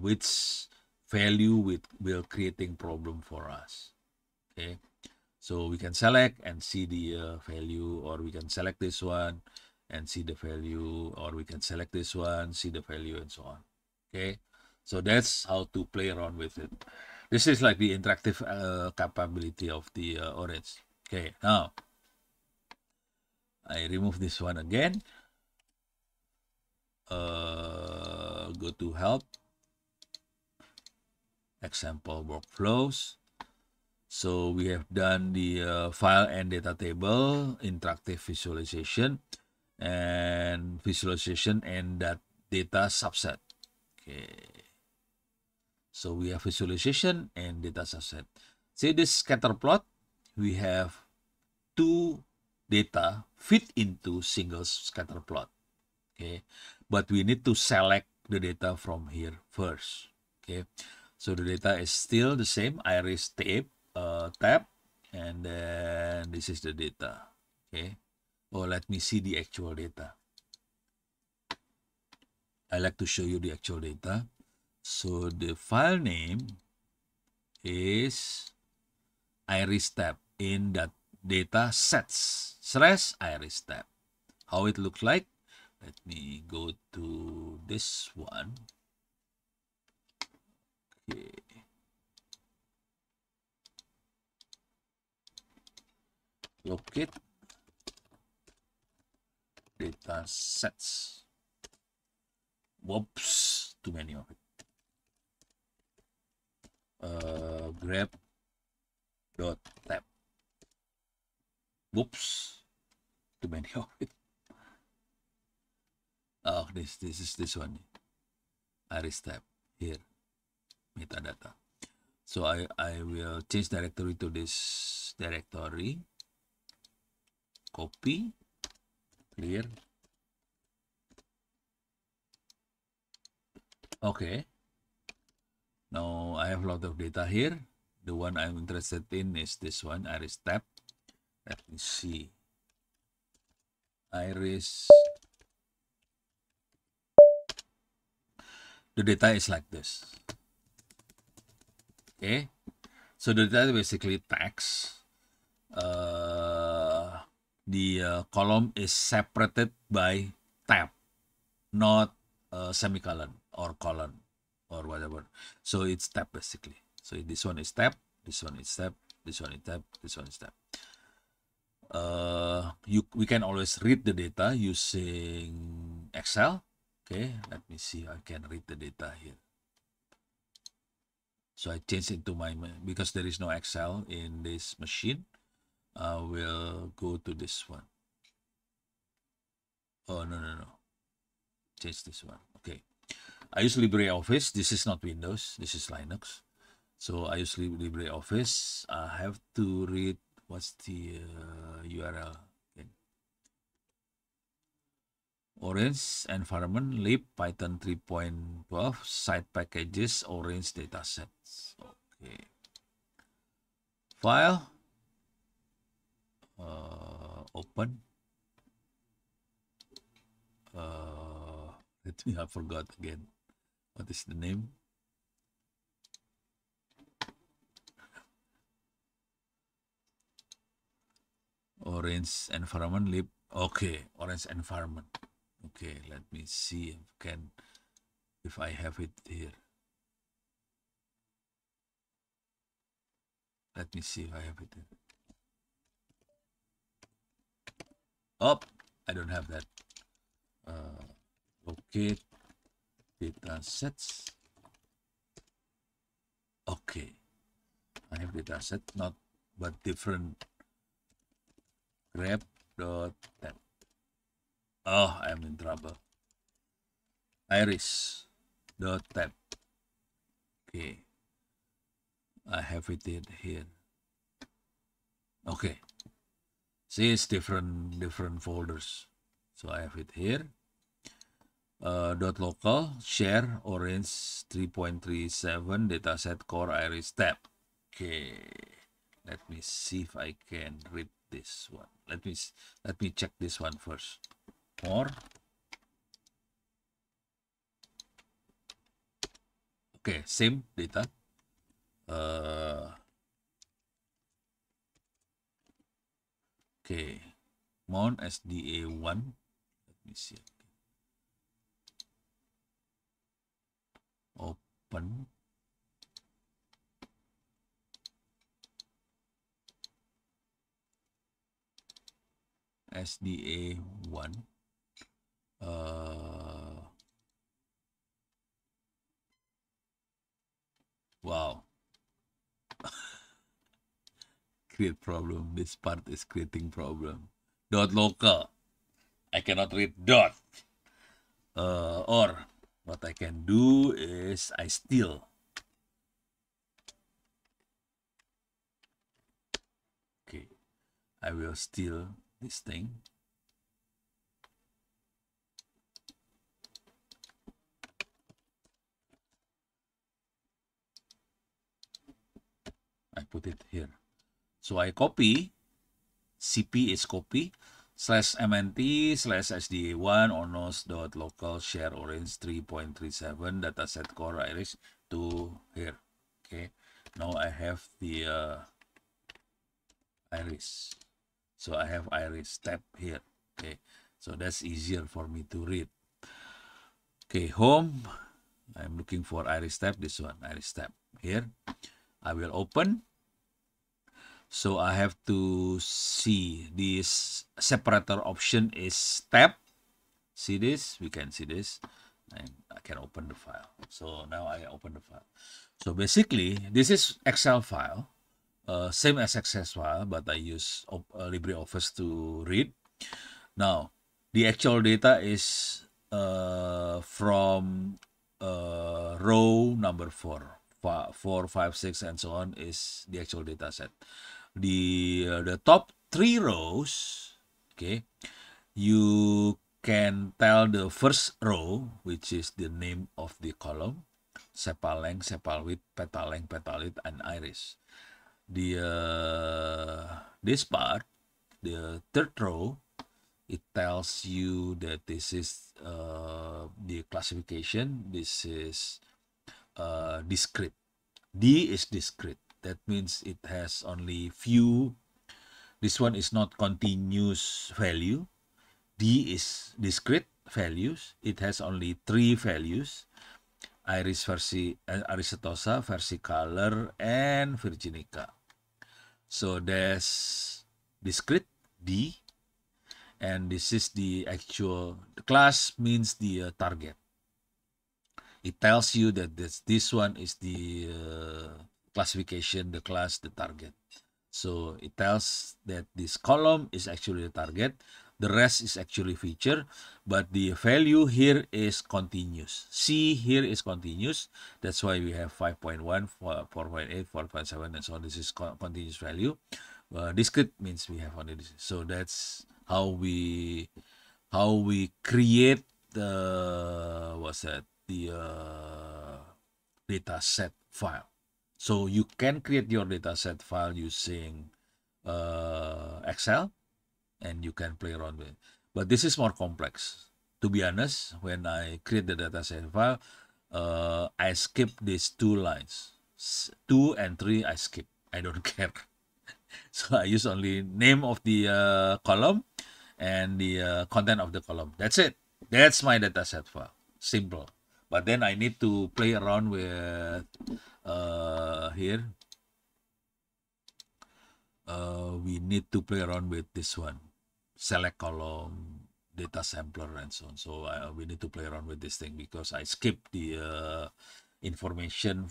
Speaker 1: which value will creating problem for us. Okay. So we can select and see the value, or we can select this one and see the value, or we can select this one, see the value, and so on. Okay, so that's how to play around with it. This is like the interactive capability of the Orange. Okay, now I remove this one again. Go to help, example workflows. So we have done the file and data table, interactive visualization, and visualization and that data subset. Okay. So we have visualization and data subset. See this scatter plot, we have 2 data fit into single scatter plot. Okay. But we need to select the data from here first. Okay. So the data is still the same, iris tab, and then this is the data. Okay. Oh, let me see the actual data. I like to show you the actual data. So the file name is iris tab in that data sets / iris tab. How it looks like? Let me go to this one. Okay. Locate data sets. Whoops, too many of it. Grab dot tab. Whoops, too many of it. Oh, this is this one. Iris tab here, metadata. So I will change directory to this directory. Copy, clear. Okay. Now I have a lot of data here. The one I'm interested in is this one, iris tab. Let me see. Iris. The data is like this. Okay. So the data basically text. The column is separated by tab, not semicolon or colon or whatever. So it's tab basically. So this one is tab, this one is tab, this one is tab, this one is tab. We can always read the data using Excel. Okay, let me see. I can read the data here. So I change it to my, because there is no Excel in this machine, I will go to this one. Oh, no. Change this one. Okay. I use LibreOffice. This is not Windows. This is Linux. So I use LibreOffice. I have to read what's the URL. Okay. Orange environment lib Python 3.12 site packages Orange datasets. Okay. File. Open. Let me, I forgot again. What is the name? Orange environment lib. Okay, Orange environment. Okay, let me see if I have it here. Let me see if I have it here. Oh, I don't have that. Locate data sets. Okay, I have data set, not but different. Grep dot tab. Oh, I'm in trouble. Iris dot tab. Okay, I have it in here. Okay, see, it's different folders. So I have it here. Dot local share orange 3.37 dataset core iris tab. Okay, let me see if I can read this one. Let me check this one first. More. Okay, same data. Okay, Mount SDA1. Let me see. Open. SDA1. Wow. Create problem. This part is creating problem. Dot local. I cannot read dot. Or what I can do is I steal. Okay. I will steal this thing. I put it here. So I copy. CP is copy. /mnt /sda1 onos.local share orange 3.37 dataset core iris to here. Okay. Now I have the iris. So I have iris tab here. Okay. So that's easier for me to read. Okay, home. I'm looking for iris tab. This one, iris tab. Here. I will open. So I have to see this separator option is tab. See this? We can see this. And I can open the file. So now I open the file. So basically, this is Excel file. Same as Excel file, but I use LibreOffice to read. Now, the actual data is from row number 4. 4, 5, 6, and so on is the actual data set. The top 3 rows, okay, you can tell the first row, which is the name of the column, sepal length, sepal width, petal length, petal width, and iris. This part, the third row, it tells you that this is the classification. This is discrete. D is discrete. That means it has only few. This one is not continuous value. D is discrete values. It has only 3 values. Iris Arisatosa, versicolor, and virginica. So that's discrete D, and this is the actual. The class means the target. It tells you that this one is the classification, the class, the target. So it tells that this column is actually the target. The rest is actually feature, but the value here is continuous. C here is continuous. That's why we have 5.1, 4.8, 4.7, and so on. This is continuous value. Discrete means we have only this. So that's how we create the data set file. So you can create your data set file using Excel, and you can play around with it. But this is more complex. To be honest, when I create the data set file, I skip these 2 lines. 2 and 3 I skip. I don't care. So I use only name of the column and the content of the column. That's it. That's my dataset file. Simple. But then I need to play around with here. We need to play around with this one. Select column, data sampler, and so on. So we need to play around with this thing because I skipped the information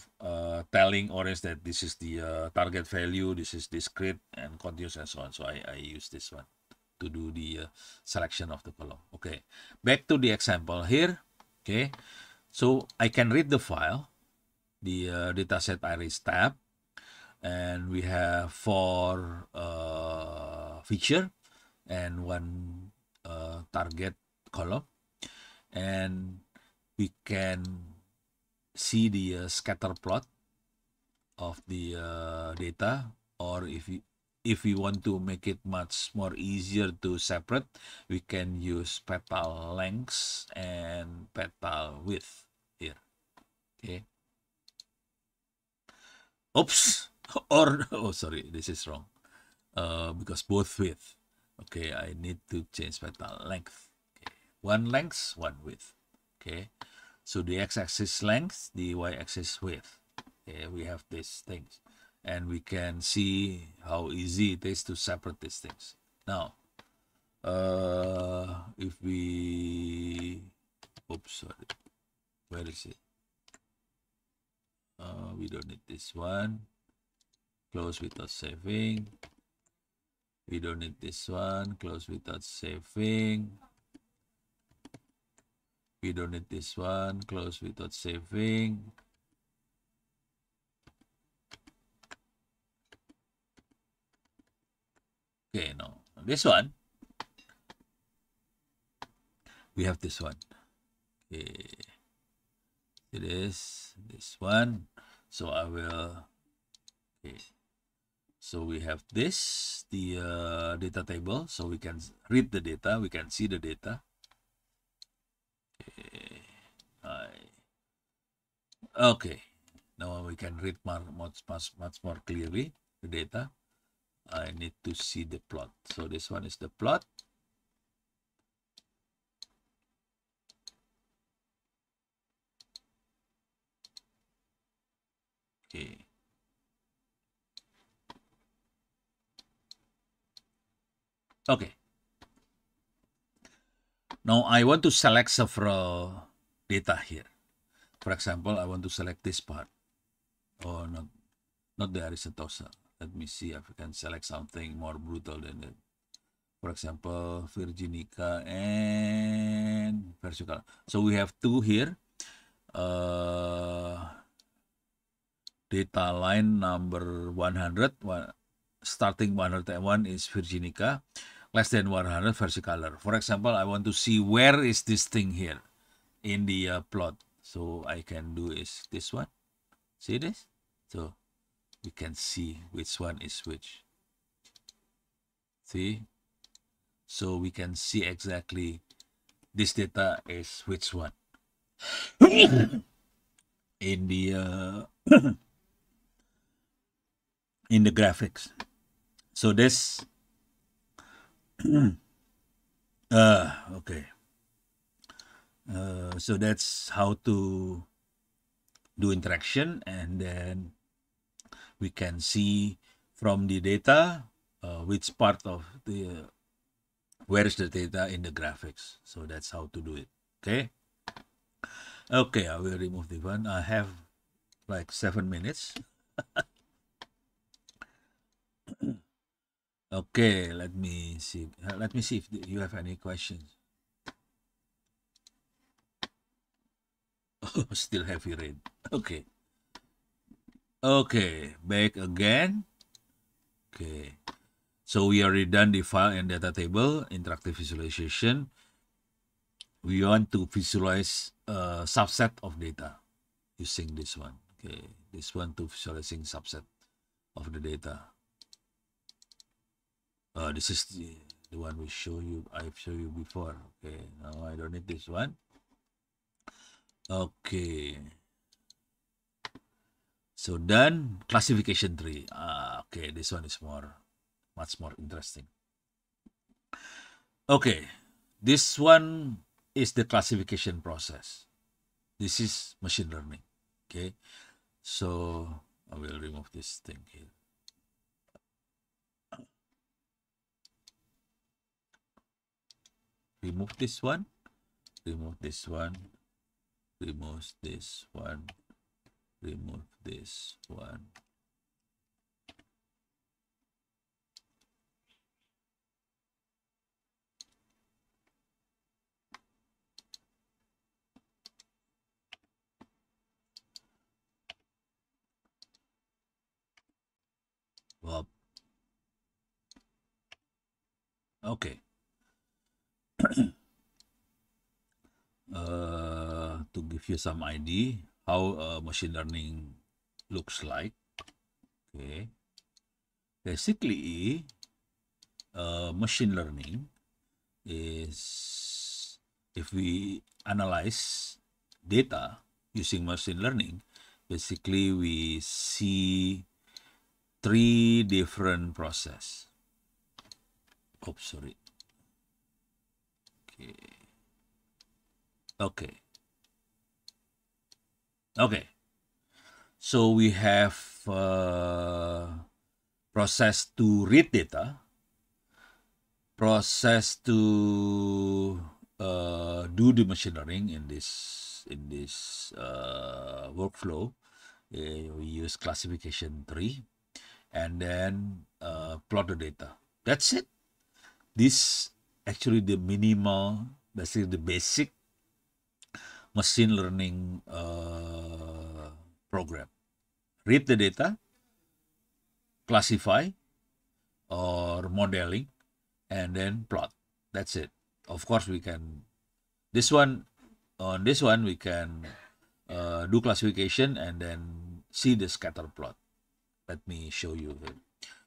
Speaker 1: telling Orange that this is the target value, this is discrete and continuous and so on. So I use this one to do the selection of the column. Okay, back to the example here. Okay, so I can read the file, the dataset iris tab, and we have 4 feature and 1 target column, and we can see the scatter plot of the data, or if we want to make it much more easier to separate, we can use petal length and petal width here. Okay. Oops. Or oh, sorry, this is wrong. Because both width. Okay, I need to change petal length. Okay. 1 length, 1 width. Okay. So the x-axis length, the y-axis width. Okay, we have these things, and we can see how easy it is to separate these things. Now, if we, oops, sorry, where is it? We don't need this one. Close without saving. We don't need this one. Close without saving. We don't need this one. Close without saving. Okay, no. This one. We have this one. Okay. It is this one. So I will. Okay. So we have this, the data table. So we can read the data. We can see the data. Okay. Okay. Now we can read much more clearly the data. I need to see the plot. So this one is the plot. Okay. Okay. Now I want to select several data here. For example, I want to select this part. Oh, not the Aristotosal. Let me see if I can select something more brutal than that. For example, Virginica and Versicolor. So we have 2 here. Data line number 100, starting 101 is Virginica, less than 100 Versicolor. For example, I want to see where is this thing here in the plot. So I can do is this one. See this? So we can see which one is which. See? So we can see exactly this data is which one in the in the graphics. So this okay. So that's how to do interaction, and then we can see from the data which part of the where is the data in the graphics. So that's how to do it. Okay. Okay, I will remove the one. I have like 7 minutes. Okay, let me see. Let me see if you have any questions. Oh, still heavy rain. Okay. Okay, back again. Okay. So we already done the file and data table, interactive visualization. We want to visualize a subset of data using this one. Okay, this one to visualizing subset of the data. This is the one we show you. I've shown you before. Okay, now I don't need this one. Okay. So done. Classification tree. Okay, this one is much more interesting. Okay, this one is the classification process. This is machine learning. Okay, so I will remove this thing here. Remove this one, remove this one, remove this one, remove this one. Well, okay. To give you some idea how machine learning looks like. Okay, basically, machine learning is, if we analyze data using machine learning, basically we see three different process. Oops, sorry. Okay. So we have process to read data, process to do the machine learning in this workflow. We use classification tree, and then plot the data. That's it. This actually the minimal, basically the basic machine learning program. Read the data, classify or modeling, and then plot. That's it. Of course, we can on this one we can do classification and then see the scatter plot. Let me show you here.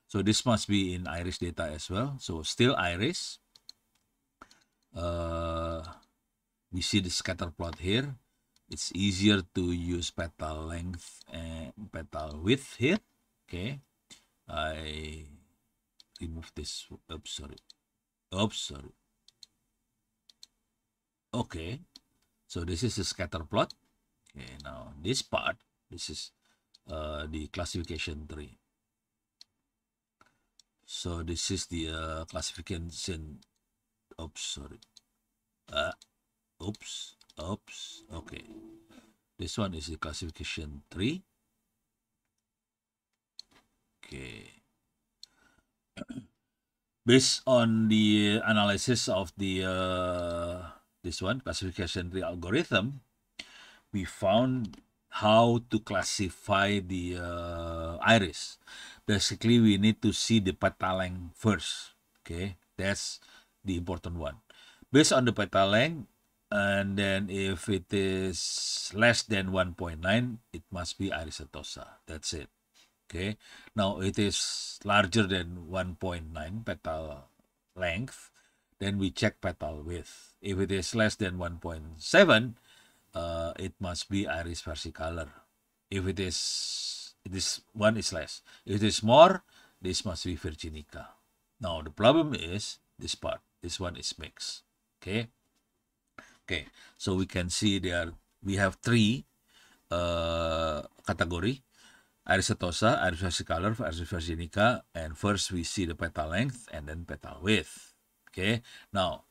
Speaker 1: So this must be in iris data as well. So still iris. We see the scatter plot here. It's easier to use petal length and petal width here. Okay, I remove this. Oops, sorry. Okay, so this is the scatter plot. Okay, now this part, this is the classification tree. So this is the classification. Oops, sorry. Oops. Okay, this one is the classification tree. Okay, based on the analysis of the this one classification tree algorithm, we found how to classify the iris. Basically, we need to see the petal length first. Okay, that's the important one. Based on the petal length, and then if it is less than 1.9, it must be iris setosa. That's it. Okay, now it is larger than 1.9 petal length, then we check petal width. If it is less than 1.7, it must be iris versicolor. If this one is less. If it is more, this must be virginica. Now the problem is this part. This one is mixed. Okay. So we can see there we have three category: iris setosa, iris versicolor, iris virginica, and first we see the petal length and then petal width. Okay. Now,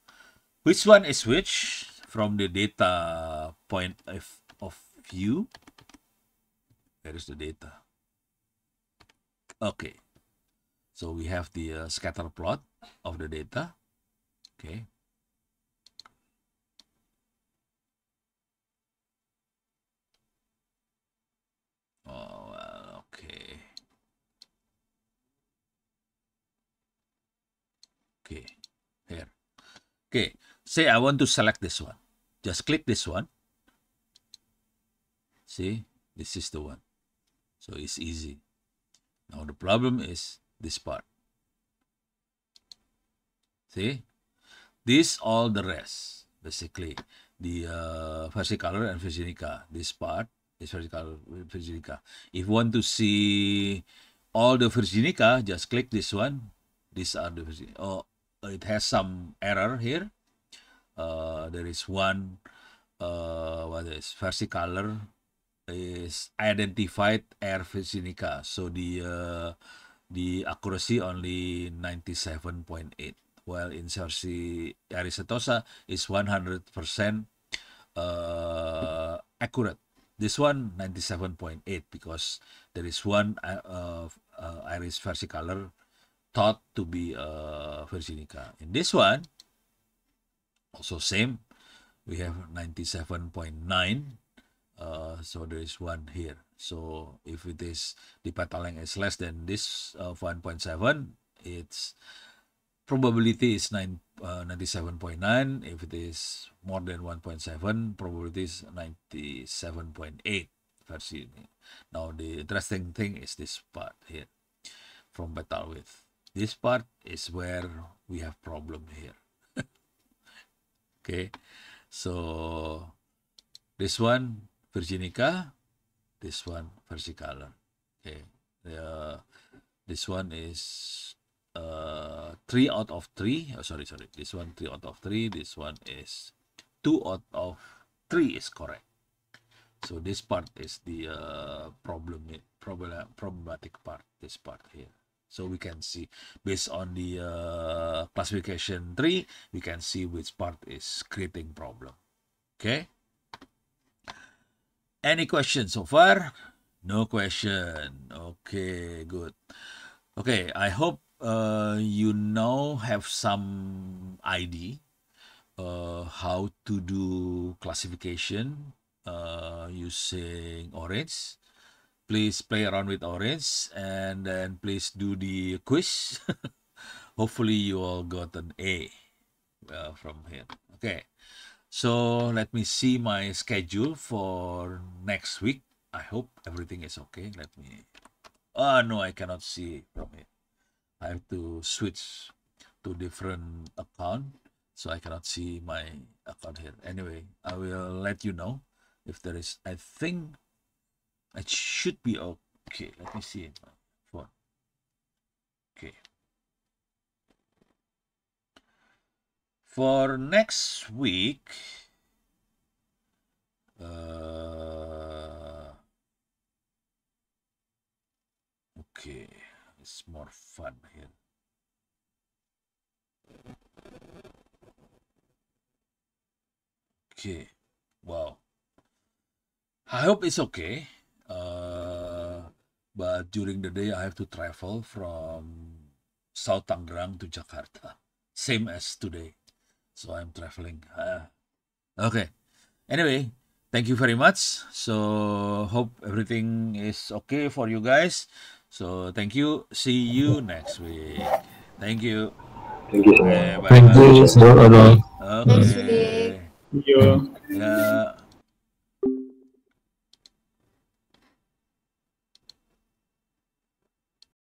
Speaker 1: which one is which from the data point of view? There is the data. Okay. So we have the scatter plot of the data. Okay. Oh, well, okay. Okay, here. Okay, say I want to select this one. Just click this one. See, this is the one. So it's easy. Now the problem is this part. See, this all the rest, basically the versicolor and virginica. This part is versicolor, virginica. If you want to see all the virginica, just click this one. These are the virginica. Oh, it has some error here. there is one what is versicolor is identified air Virginica. So the accuracy only 97.8, while in Cerci Arisatosa is 100% accurate. This one 97.8 because there is one Iris versicolor thought to be Virginica. In this one, also same, we have 97.9. So there is one here. So if it is the petal length is less than this 1.7, its probability is 97.9. If it is more than 1.7, probability is 97.8 versi ini. Now the interesting thing is this part here from petal width. This part is where we have problem here. Okay, so this one Virginica, this one versicolor. Okay, this one is 3 out of 3. Oh, sorry. This one 3 out of 3. This one is 2 out of 3 is correct. So this part is the problematic part. This part here. So we can see based on the classification 3, we can see which part is creating problem. Okay. Any questions so far? No question. Okay, good. Okay, I hope you now have some idea how to do classification using orange. Please play around with orange and then please do the quiz. Hopefully you all got an A from here. Okay, so let me see my schedule for next week. I hope everything is okay. Let me... Oh, no, I cannot see from here. I have to switch to different account, so I cannot see my account here. Anyway, I will let you know if there is... I think it should be okay. Let me see my phone. Okay. For next week, okay, it's more fun here. Okay, wow. I hope it's okay. But during the day I have to travel from South Tangerang to Jakarta, same as today. So I'm traveling. Okay. Anyway, thank you very much. So hope everything is okay for you guys. So thank you. See you next week. Thank you.
Speaker 2: Thank you, sir.
Speaker 1: Okay,
Speaker 3: Thank
Speaker 1: bye-bye.
Speaker 3: you, Sir Odol.
Speaker 1: Okay.
Speaker 4: Thank you.
Speaker 1: Yeah.